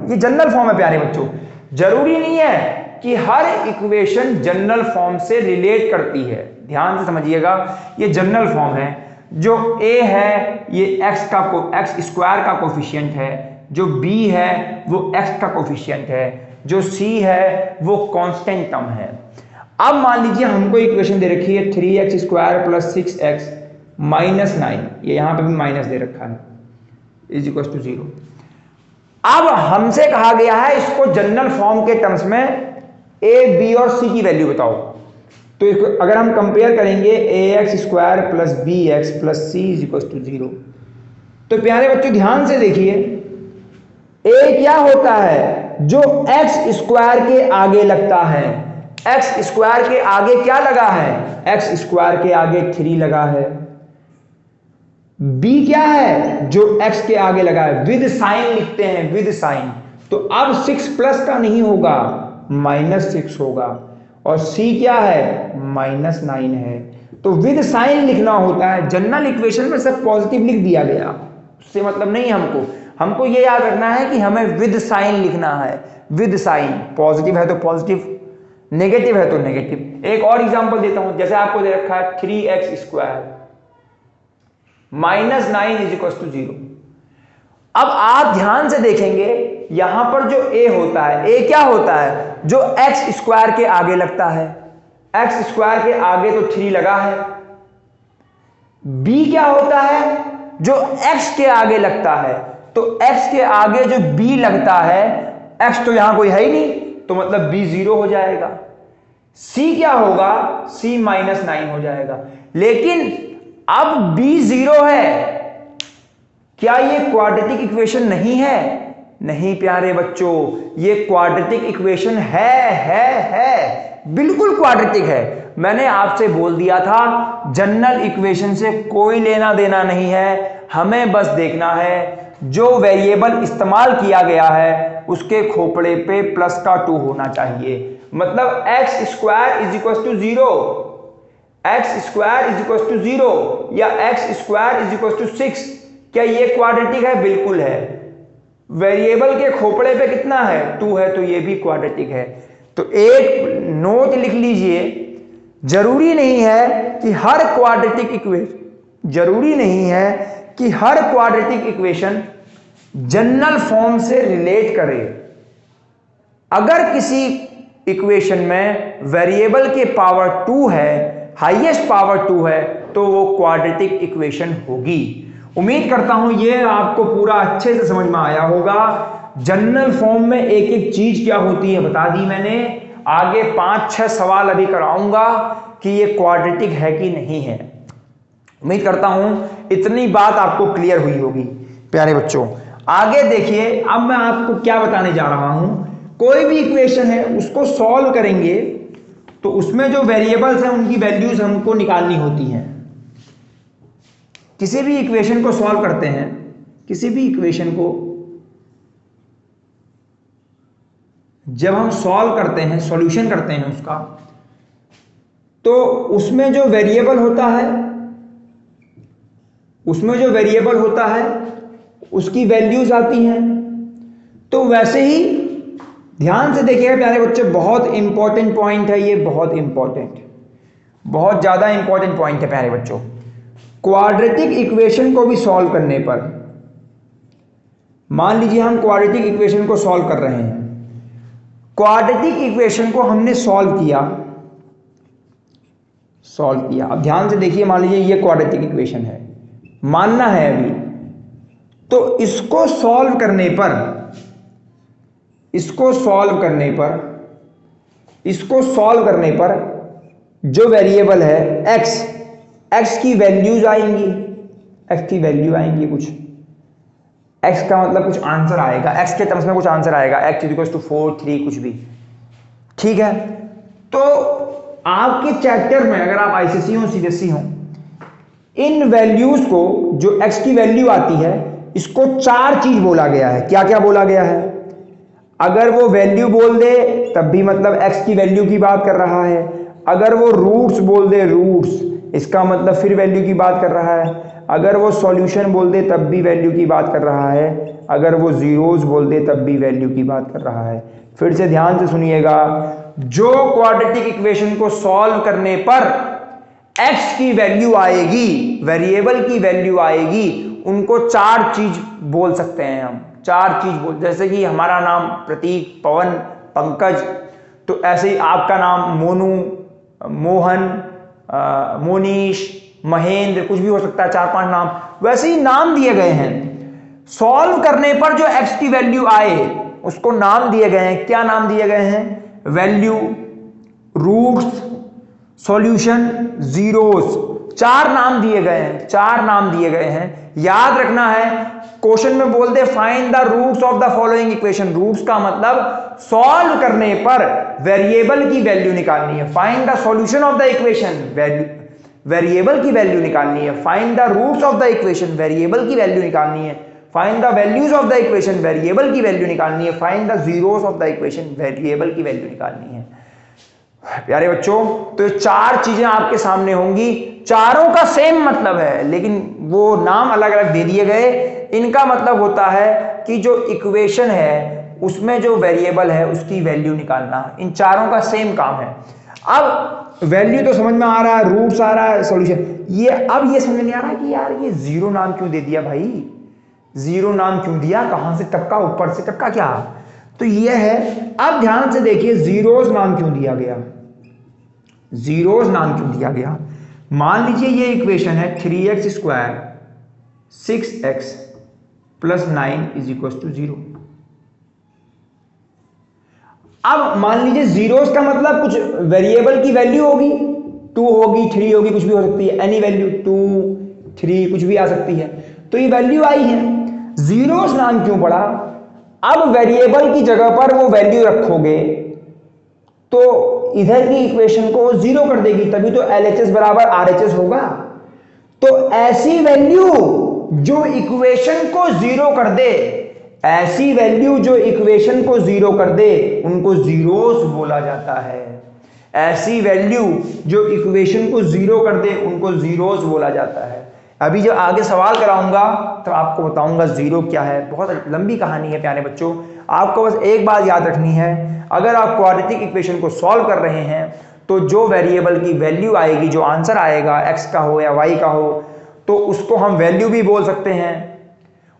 ये जनरल फॉर्म है प्यारे बच्चों। जरूरी नहीं है कि हर इक्वेशन जनरल फॉर्म से रिलेट करती है, ध्यान से समझिएगा। ये जनरल फॉर्म है। जो a है ये एक्स स्क्वायर का कोफिशिएंट है, जो b है वो x का कोफिशिएंट है, जो c है वो कांस्टेंट टर्म है। अब मान लीजिए हमको इक्वेशन दे रखी है 3x² प्लस 6x माइनस 9, ये यहां पे भी माइनस दे रखा है, इज इक्वल टू 0। अब हमसे कहा गया है इसको जनरल फॉर्म के टर्म्स में a, b और c की वैल्यू बताओ। तो अगर हम कंपेयर करेंगे ax² plus bx plus c is equal to 0, तो प्यारे बच्चों ध्यान से देखिए, a क्या होता है? जो x² के आगे लगता है। x² के आगे क्या लगा है? x² के आगे 3 लगा है। b क्या है? जो x के आगे लगा है, विद साइन लिखते हैं, विद साइन। तो अब 6 प्लस का नहीं होगा, -6 होगा। और c क्या है? -9 है। तो विद साइन लिखना होता है। जनरल इक्वेशन में सब पॉजिटिव लिख दिया गया, उससे मतलब नहीं हमको ये याद रखना है कि हमें विद साइन लिखना है, विद साइन। पॉजिटिव है तो पॉजिटिव, नेगेटिव है तो नेगेटिव। एक और एग्जांपल देता हूं, जैसे आपको दे रखा है 3x² minus 9 is equal to 0। अब आप ध्यान से देखेंगे यहां पर जो a होता है, a क्या होता है? जो x² के आगे लगता है। x² के आगे तो 3 लगा है। b क्या होता है? जो x के आगे लगता है, तो x के आगे जो b लगता है, x तो यहां कोई है ही नहीं, तो मतलब b 0 हो जाएगा। c क्या होगा, c -9 हो जाएगा। लेकिन अब b 0 है, क्या ये क्वाड्रेटिक इक्वेशन नहीं है? नहीं प्यारे बच्चों, ये क्वाड्रेटिक इक्वेशन है, बिल्कुल क्वाड्रेटिक है। मैंने आपसे बोल दिया था जनरल इक्वेशन से कोई लेना देना नहीं है, हमें बस देखना है जो वेरिएबल इस्तेमाल किया गया है उसके खोपड़े पे प्लस का 2 होना चाहिए। मतलब x² = 0, x² = 0 या x² = 6, क्या ये क्वाड्रेटिक है? बिल्कुल है। वेरिएबल के खोपड़े पे कितना है? 2 है, तो ये भी क्वाड्रेटिक है। तो एक नोट लिख लीजिए, जरूरी नहीं है कि हर क्वाड्रेटिक इक्वेशन जनरल फॉर्म से रिलेट करे। अगर किसी इक्वेशन में वेरिएबल के पावर 2 है, हाईएस्ट पावर 2 है, तो वो क्वाड्रेटिक इक्वेशन होगी। उम्मीद करता हूं ये आपको पूरा अच्छे से समझ में आया होगा। जनरल फॉर्म में एक एक चीज क्या होती है बता दी मैंने। आगे 5-6 सवाल अभी कराऊंगा कि ये क्वाड्रेटिक है कि नहीं है। उम्मीद करता हूं इतनी बात आपको क्लियर हुई होगी प्यारे बच्चों। आगे देखिए, अब मैं आपको क्या बताने जा रहा हूं। कोई भी इक्वेशन है उसको सॉल्व करेंगे तो उसमें जो वेरिएबल्स हैं उनकी वैल्यूज हमको निकालनी होती हैं। किसी भी इक्वेशन को सॉल्व करते हैं, किसी भी इक्वेशन को जब हम सॉल्व करते हैं, सॉल्यूशन करते हैं उसका, तो उसमें जो वेरिएबल होता है उसकी वैल्यूज आती हैं। तो वैसे ही ध्यान से देखिएगा प्यारे बच्चे, बहुत इंपॉर्टेंट पॉइंट है ये, बहुत ज्यादा इंपॉर्टेंट पॉइंट है प्यारे बच्चों। क्वाड्रेटिक इक्वेशन को भी सॉल्व करने पर, मान लीजिए हम क्वाड्रेटिक इक्वेशन को सॉल्व कर रहे हैं, क्वाड्रेटिक इक्वेशन को हमने सॉल्व किया। अब ध्यान से देखिए, मान लीजिए ये क्वाड्रेटिक इक्वेशन है, मानना है अभी, तो इसको सॉल्व करने पर जो वेरिएबल है x की वैल्यूज आएंगी, कुछ x का मतलब कुछ आंसर आएगा, x के टर्म्स में कुछ आंसर आएगा, x = 4, 3 कुछ भी, ठीक है। तो आपके चैप्टर में अगर आप आईसीएसई हो, सीबीएसई हो, इन वैल्यूज को, जो x की वैल्यू आती है, इसको 4 चीज बोला गया है। क्या क्या बोला गया है? अगर वो वैल्यू बोल दे तब भी मतलब x की वैल्यू की बात कर रहा है। अगर वो रूट्स बोल दे, इसका मतलब फिर वैल्यू की बात कर रहा है। अगर वो सॉल्यूशन बोल दे तब भी वैल्यू की बात कर रहा है। अगर वो जीरोस बोल दे तब भी वैल्यू की बात कर रहा है। फिर से ध्यान से सुनिएगा, जो क्वाड्रेटिक इक्वेशन को सॉल्व करने पर x की वैल्यू आएगी, वेरिएबल की वैल्यू आएगी, उनको 4 चीज बोल सकते हैं हम। 4 चीज बोल, जैसे कि हमारा नाम प्रतीक, पवन, पंकज, तो ऐसे ही आपका नाम मोनू, मोहन, मोनीश, महेंद्र, कुछ भी हो सकता है, 4-5 नाम, वैसे ही नाम दिए गए हैं। सॉल्व करने पर जो x की वैल्यू आए उसको नाम दिए गए हैं। क्या नाम दिए गए हैं? वैल्यू, रूट्स, सॉल्यूशन, जीरोस, 4 नाम दिए गए हैं। याद रखना है, क्वेश्चन में बोल दे find the roots of the following equation. Roots का मतलब सॉल्व करने पर वेरिएबल की वैल्यू निकालनी है। Find the solution of the equation, variable की वैल्यू निकालनी है। Find the roots of the equation, variable की वैल्यू निकालनी है। Find the values of the equation, variable की वैल्यू निकालनी है। Find the zeros of the equation, variable की वैल्यू निकालनी है। प्यारे बच्चों, तो 4 चीजें आपके सामने होंगी, चारों का सेम मतलब है, लेकिन वो नाम अलग अलग दे दिए गए। इनका मतलब होता है कि जो इक्वेशन है उसमें जो वेरिएबल है उसकी वैल्यू निकालना। इन चारों का सेम काम है। अब वैल्यू तो समझ में आ रहा है, रूट्स आ रहा है, सॉल्यूशन, ये अब ये समझ नहीं आ रहा कि यार ये 0 नाम क्यों दे दिया भाई, 0 नाम क्यों दिया, कहां से टपका, ऊपर से टपका क्या? तो ये है। अब ध्यान से देखिए, जीरोस नाम क्यों दिया गया? मान लीजिए ये इक्वेशन है 3x² 6x plus 9 is equal to 0। अब मान लीजिए जीरोस का मतलब कुछ वेरिएबल की वैल्यू होगी, 2 होगी, 3 होगी, कुछ भी हो सकती है, एनी वैल्यू 2 3 कुछ भी आ सकती है। तो ये वैल्यू आई है, जीरोस नाम क्यों पड़ा? अब वेरिएबल की जगह पर वो वैल्यू रखोगे तो इधर की इक्वेशन को जीरो कर देगी, तभी तो LHS बराबर RHS होगा। तो ऐसी वैल्यू जो इक्वेशन को जीरो कर दे, ऐसी वैल्यू जो इक्वेशन को जीरो कर दे, उनको जीरोस बोला जाता है। ऐसी वैल्यू जो इक्वेशन को जीरो कर दे, उनको जीरोस बोला जाता है। अभी जब आगे सवाल कराऊंगा तो आपको बताऊंगा जीरो क्या है। बहुत लंबी कहानी है प्यारे बच्चों, आपको बस एक बात याद रखनी है, अगर आप क्वाड्रेटिक इक्वेशन को सॉल्व कर रहे हैं तो जो वेरिएबल की वैल्यू आएगी, जो आंसर आएगा, x का हो या y का हो, तो उसको हम वैल्यू भी बोल सकते हैं,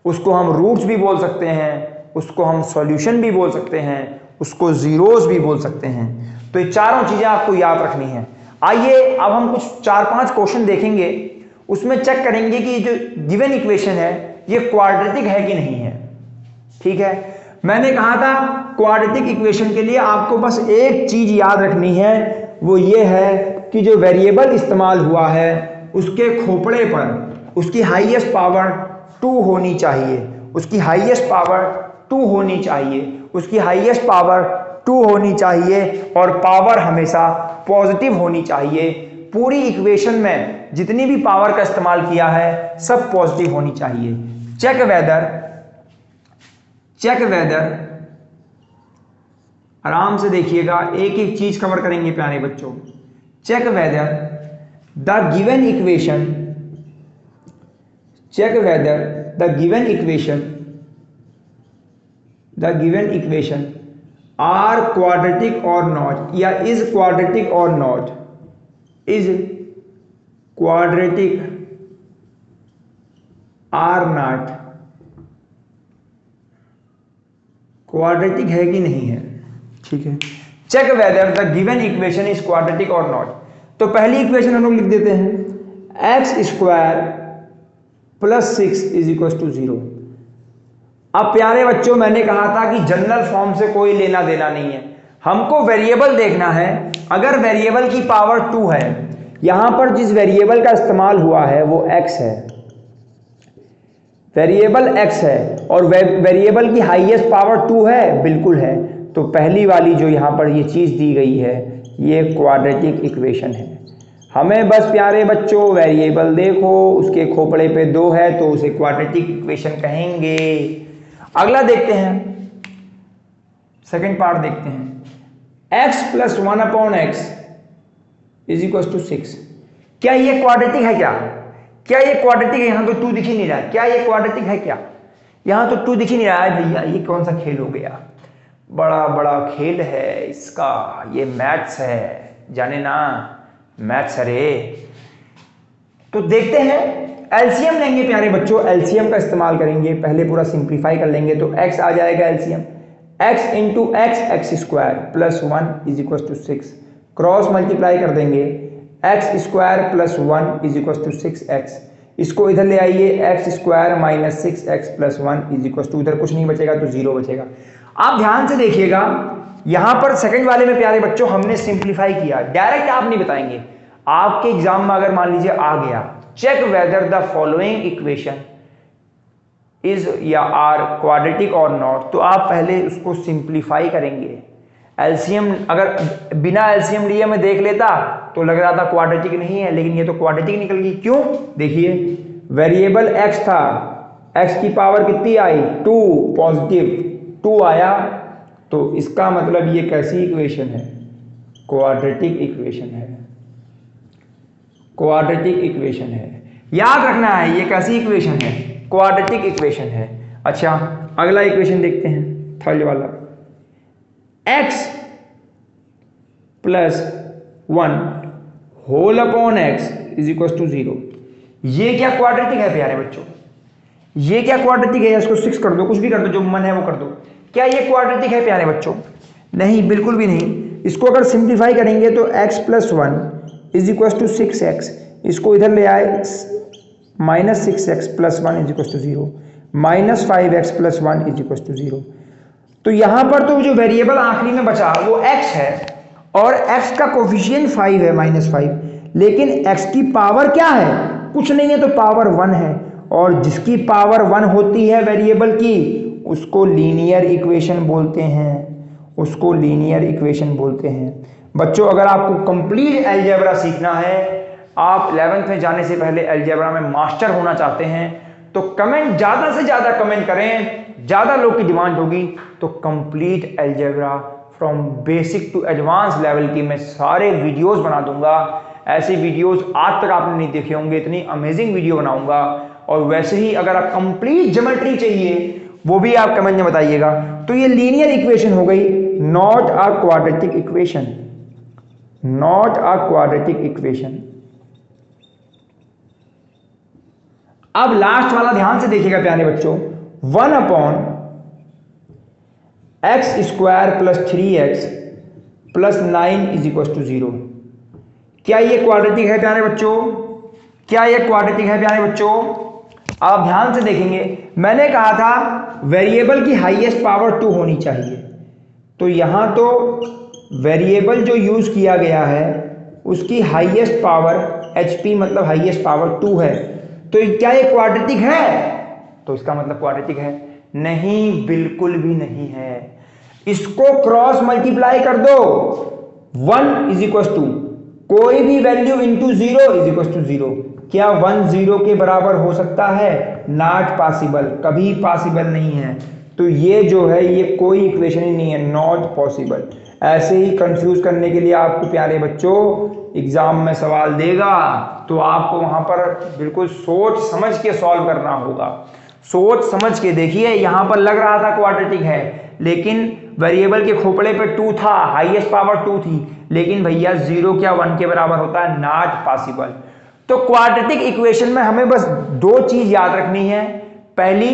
उसको हम रूट्स भी बोल सकते हैं, उसको हम सॉल्यूशन भी बोल सकते हैं, उसको जीरोस भी बोल सकते हैं। तो ये चारों चीजें आपको याद रखनी है। आइए अब हम कुछ 4-5 क्वेश्चन देखेंगे, उसमें चेक करेंगे कि जो गिवन इक्वेशन है ये क्वाड्रेटिक है कि नहीं है। ठीक है, मैंने कहा था क्वाड्रेटिक इक्वेशन के लिए आपको बस एक चीज याद रखनी है, वो ये है कि जो वेरिएबल इस्तेमाल हुआ है उसके खोपड़े पर उसकी हाईएस्ट पावर 2 होनी चाहिए, उसकी हाईएस्ट पावर 2 होनी चाहिए, उसकी हाईएस्ट पावर 2 होनी चाहिए, और पावर हमेशा पॉजिटिव होनी चाहिए। पूरी इक्वेशन में जितनी भी पावर का इस्तेमाल किया है सब पॉजिटिव होनी चाहिए। चेक वेदर आराम से देखिएगा, एक एक चीज कवर करेंगे प्यारे बच्चों। Check whether the given equation are quadratic or not, या is quadratic or not, is quadratic or not, quadratic है कि नहीं है। ठीक है, check whether the given equation is quadratic or not. तो पहली इक्वेशन हम लोग लिख देते हैं, x² plus 6 is equal to 0। अब प्यारे बच्चों मैंने कहा था कि जनरल फॉर्म से कोई लेना देना नहीं है, हमको वेरिएबल देखना है। अगर वेरिएबल की पावर 2 है, यहां पर जिस वेरिएबल का इस्तेमाल हुआ है वो x है, वेरिएबल x है, और वेरिएबल की हाईएस्ट पावर 2 है, बिल्कुल है। तो पहली वाली जो यहां पर ये चीज दी गई है ये क्वाड्रेटिक इक्वेशन है। हमें बस प्यारे बच्चों वेरिएबल देखो, उसके खोपड़े पे 2 है तो उसे क्वाड्रेटिक इक्वेशन कहेंगे। अगला देखते हैं, सेकंड पार्ट देखते हैं, x plus 1/x is equal to 6। क्या ये क्वाड्रेटिक है? क्या ये क्वाड्रेटिक है? यहां तो 2 दिख ही नहीं रहा है, क्या ये क्वाड्रेटिक है? क्या यहां तो 2 दिख ही नहीं रहा है भैया, ये कौन सा खेल हो गया? बड़ा खेल है इसका, ये मैथ्स है, जाने ना, मैथ्स है रे। तो देखते हैं, एलसीएम लेंगे प्यारे बच्चों, एलसीएम का इस्तेमाल करेंगे। पहले पूरा सिंप्लीफाई कर लेंगे तो x आ जाएगा LCM, x into x² plus 1 is equal to 6, cross multiply कर देंगे, x² plus 1 is equal to 6x, इसको इधर ले आइए, x² minus 6x plus 1 is equal to, इधर कुछ नहीं बचेगा तो 0 बचेगा। आप ध्यान से देखिएगा, यहां पर सेकंड वाले में प्यारे बच्चों हमने सिंप्लीफाई किया, डायरेक्ट आप नहीं बताएंगे। आपके एग्जाम में अगर मान लीजिए आ गया, check whether the following equation is या आर क्वाड्रेटिक और नॉट, तो आप पहले उसको सिंप्लीफाई करेंगे। एलसीएम अगर बिना एलसीएम लिए मैं देख लेता तो लग रहा था क्वाड्रेटिक नहीं है, लेकिन ये तो क्वाड्रेटिक निकल गई। क्यों? देखिए, वेरिएबल x था, x की पावर कितनी आई? 2, पॉजिटिव 2 आया, तो इसका मतलब ये कैसी इक्वेशन है? क्वाड्रेटिक इक्वेशन है, क्वाड्रेटिक इक्वेशन है। याद रखना है ये कैसी इक्वेशन है? क्वाड्रेटिक इक्वेशन है। अच्छा, अगला इक्वेशन देखते हैं, थर्ड वाला, x plus 1 whole upon x is equal to 0। ये क्या क्वाड्रेटिक है प्यारे बच्चों? ये क्या क्वाड्रेटिक है? इसको 6 कर दो, कुछ भी कर दो, जो मन है वो कर दो। क्या ये क्वाड्रेटिक है प्यारे बच्चों? नहीं, बिल्कुल भी नहीं। इसको अगर सिंप्लीफाई करेंगे तो x plus 1 is equal to 6x, इसको इधर ले आए, -6x + 1 = 0, -5x + 1 = 0। तो यहां पर तो जो वेरिएबल आखिरी में बचा वो x है और x का कोफिशिएंट 5 है, -5, लेकिन x की पावर क्या है? कुछ नहीं है, तो पावर 1 है, और जिसकी पावर 1 होती है वेरिएबल की उसको लीनियर इक्वेशन बोलते हैं, उसको लीनियर इक्वेशन बोलते हैं। बच्चों, अगर आपको कंप्लीट अलजेब्रा सीखना है, आप 11th में जाने से पहले अलजेब्रा में मास्टर होना चाहते हैं, तो कमेंट ज़्यादा से ज़्यादा कमेंट करें, ज़्यादा लोग की डिमांड होगी तो complete algebra from basic to advance level की मैं सारे वीडियोस बना दूंगा। ऐसे वीडियोस आज तक आपने नहीं देखे होंगे, इतनी अमेजिंग वीडियो बनाऊंगा। और वैसे ही अगर आप कंप्लीट ज्योमेट्री चाहिए वो भी आप कमेंट में बताइएगा। तो ये लीनियर इक्वेशन हो गई, not a quadratic equation, not a quadratic equation. अब लास्ट वाला ध्यान से देखिएगा प्यारे बच्चों, 1/x² + 3x + 9 = 0। क्या ये क्वाड्रेटिक है प्यारे बच्चों? क्या ये क्वाड्रेटिक है प्यारे बच्चों? आप ध्यान से देखेंगे, मैंने कहा था वेरिएबल की हाईएस्ट पावर 2 होनी चाहिए, तो यहां तो वेरिएबल जो यूज किया गया है उसकी हाईएस्ट पावर HP मतलब हाईएस्ट पावर 2 है, तो क्या ये क्वाड्रेटिक है? तो इसका मतलब क्वाड्रेटिक है? नहीं, बिल्कुल भी नहीं है। इसको क्रॉस मल्टीप्लाई कर दो, 1 = कोई भी वैल्यू इंटू 0 = 0। क्या 1 0 के बराबर हो सकता है? नॉट पॉसिबल, कभी पॉसिबल नहीं है। तो ये जो है ये कोई इक्वेशन ही नहीं है, नॉट पॉसिबल। ऐसे ही कंफ्यूज करने के लिए आपको प्यारे बच्चों एग्जाम में सवाल देगा तो आपको वहां पर बिल्कुल सोच समझ के सॉल्व करना होगा। सोच समझ के देखिए, यहां पर लग रहा था क्वाड्रेटिक है, लेकिन वेरिएबल के खोपड़े पे 2 था, हाईएस्ट पावर 2 थी, लेकिन भैया 0 क्या 1 के बराबर होता है? Not possible. तो क्वाड्रेटिक इक्वेशन में हमें बस 2 चीज याद रखनी है। पहली,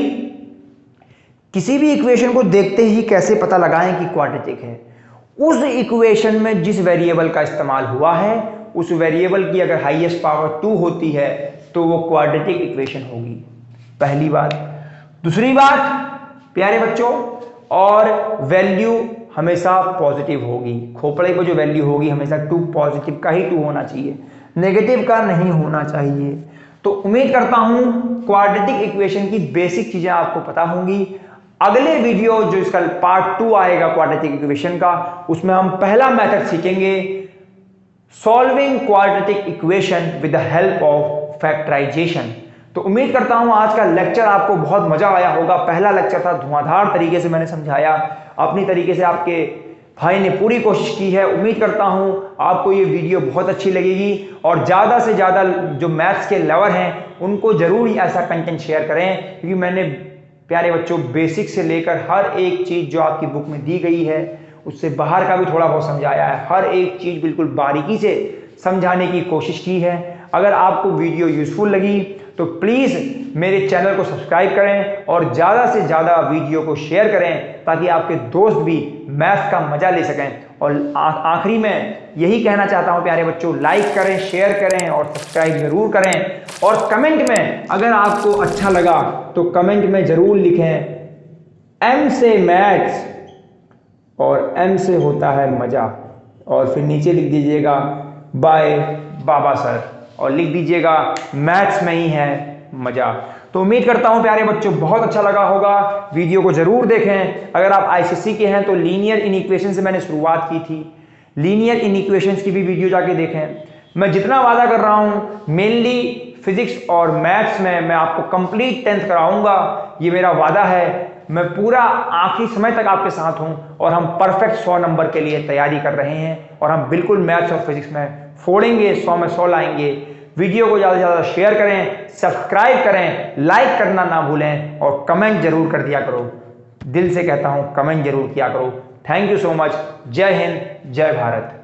किसी भी इक्वेशन को देखते ही कैसे पता लगाएं कि क्वाड्रेटिक है? उस इक्वेशन में जिस वेरिएबल का इस्तेमाल हुआ है उस वेरिएबल की अगर हाईएस्ट पावर 2 होती है तो वो क्वाड्रेटिक इक्वेशन होगी, पहली बात। दूसरी बात प्यारे बच्चों, और वैल्यू हमेशा पॉजिटिव होगी, खोपड़े को जो वैल्यू होगी हमेशा 2 पॉजिटिव का ही 2 होना चाहिए, नेगेटिव का नहीं होना चाहिए। तो उम्मीद करता हूं क्वाड्रेटिक इक्वेशन की बेसिक चीजें आपको पता होंगी। अगले वीडियो जो इसका पार्ट 2 आएगा क्वाड्रेटिक इक्वेशन का, उसमें हम पहला मेथड सीखेंगे, solving quadratic equation with the help of factorisation. तो उम्मीद करता हूं आज का लेक्चर आपको बहुत मजा आया होगा। पहला लेक्चर था, धुआंधार तरीके से मैंने समझाया, अपनी तरीके से आपके भाई ने पूरी कोशिश की है। उम्मीद करता हूं आपको ये वीडियो बहुत अच्छी लगेगी और ज़्यादा से ज़्यादा जो मैथ्स के लवर हैं उनको ज़रूर ऐसा कंटेंट शेयर करें, क्योंकि मैंने प्यारे बच्चों बेसिक से लेकर हर एक चीज़ जो आपकी बुक में दी गई है उससे बाहर का भी थोड़ा बहुत समझाया है। हर एक चीज़ बिल्कुल बारीकी से समझाने की कोशिश की है। अगर आपको वीडियो यूजफुल लगी तो प्लीज़ मेरे चैनल को सब्सक्राइब करें और ज़्यादा से ज़्यादा वीडियो को शेयर करें ताकि आपके दोस्त भी मैथ्स का मजा ले सकें। और आखिरी में यही कहना चाहता हूं प्यारे बच्चों, लाइक करें, शेयर करें और सब्सक्राइब जरूर करें। और कमेंट में अगर आपको अच्छा लगा तो कमेंट में ज़रूर लिखें M से मैथ्स और M से होता है मज़ा, और फिर नीचे लिख दीजिएगा बाय बाबा सर और लिख दीजिएगा मैथ्स में ही है मज़ा। तो उम्मीद करता हूं प्यारे बच्चों बहुत अच्छा लगा होगा, वीडियो को जरूर देखें। अगर आप ICSE के हैं तो लीनियर इनइक्वेशन से मैंने शुरुआत की थी, लीनियर इनइक्वेशंस की भी वीडियो जाके देखें। मैं जितना वादा कर रहा हूं मेनली फिजिक्स और मैथ्स में मैं आपको कंप्लीट 10th कराऊंगा, ये मेरा वादा है। मैं पूरा आखिरी समय तक आपके साथ हूं और हम परफेक्ट 100 नंबर के लिए तैयारी कर रहे हैं और हम बिल्कुल मैथ्स और फिजिक्स में फोड़ेंगे, 100 में 100 लाएंगे। वीडियो को ज़्यादा से ज़्यादा शेयर करें, सब्सक्राइब करें, लाइक करना ना भूलें और कमेंट जरूर कर दिया करो। दिल से कहता हूं कमेंट जरूर किया करो। Thank you so much. जय हिंद, जय भारत।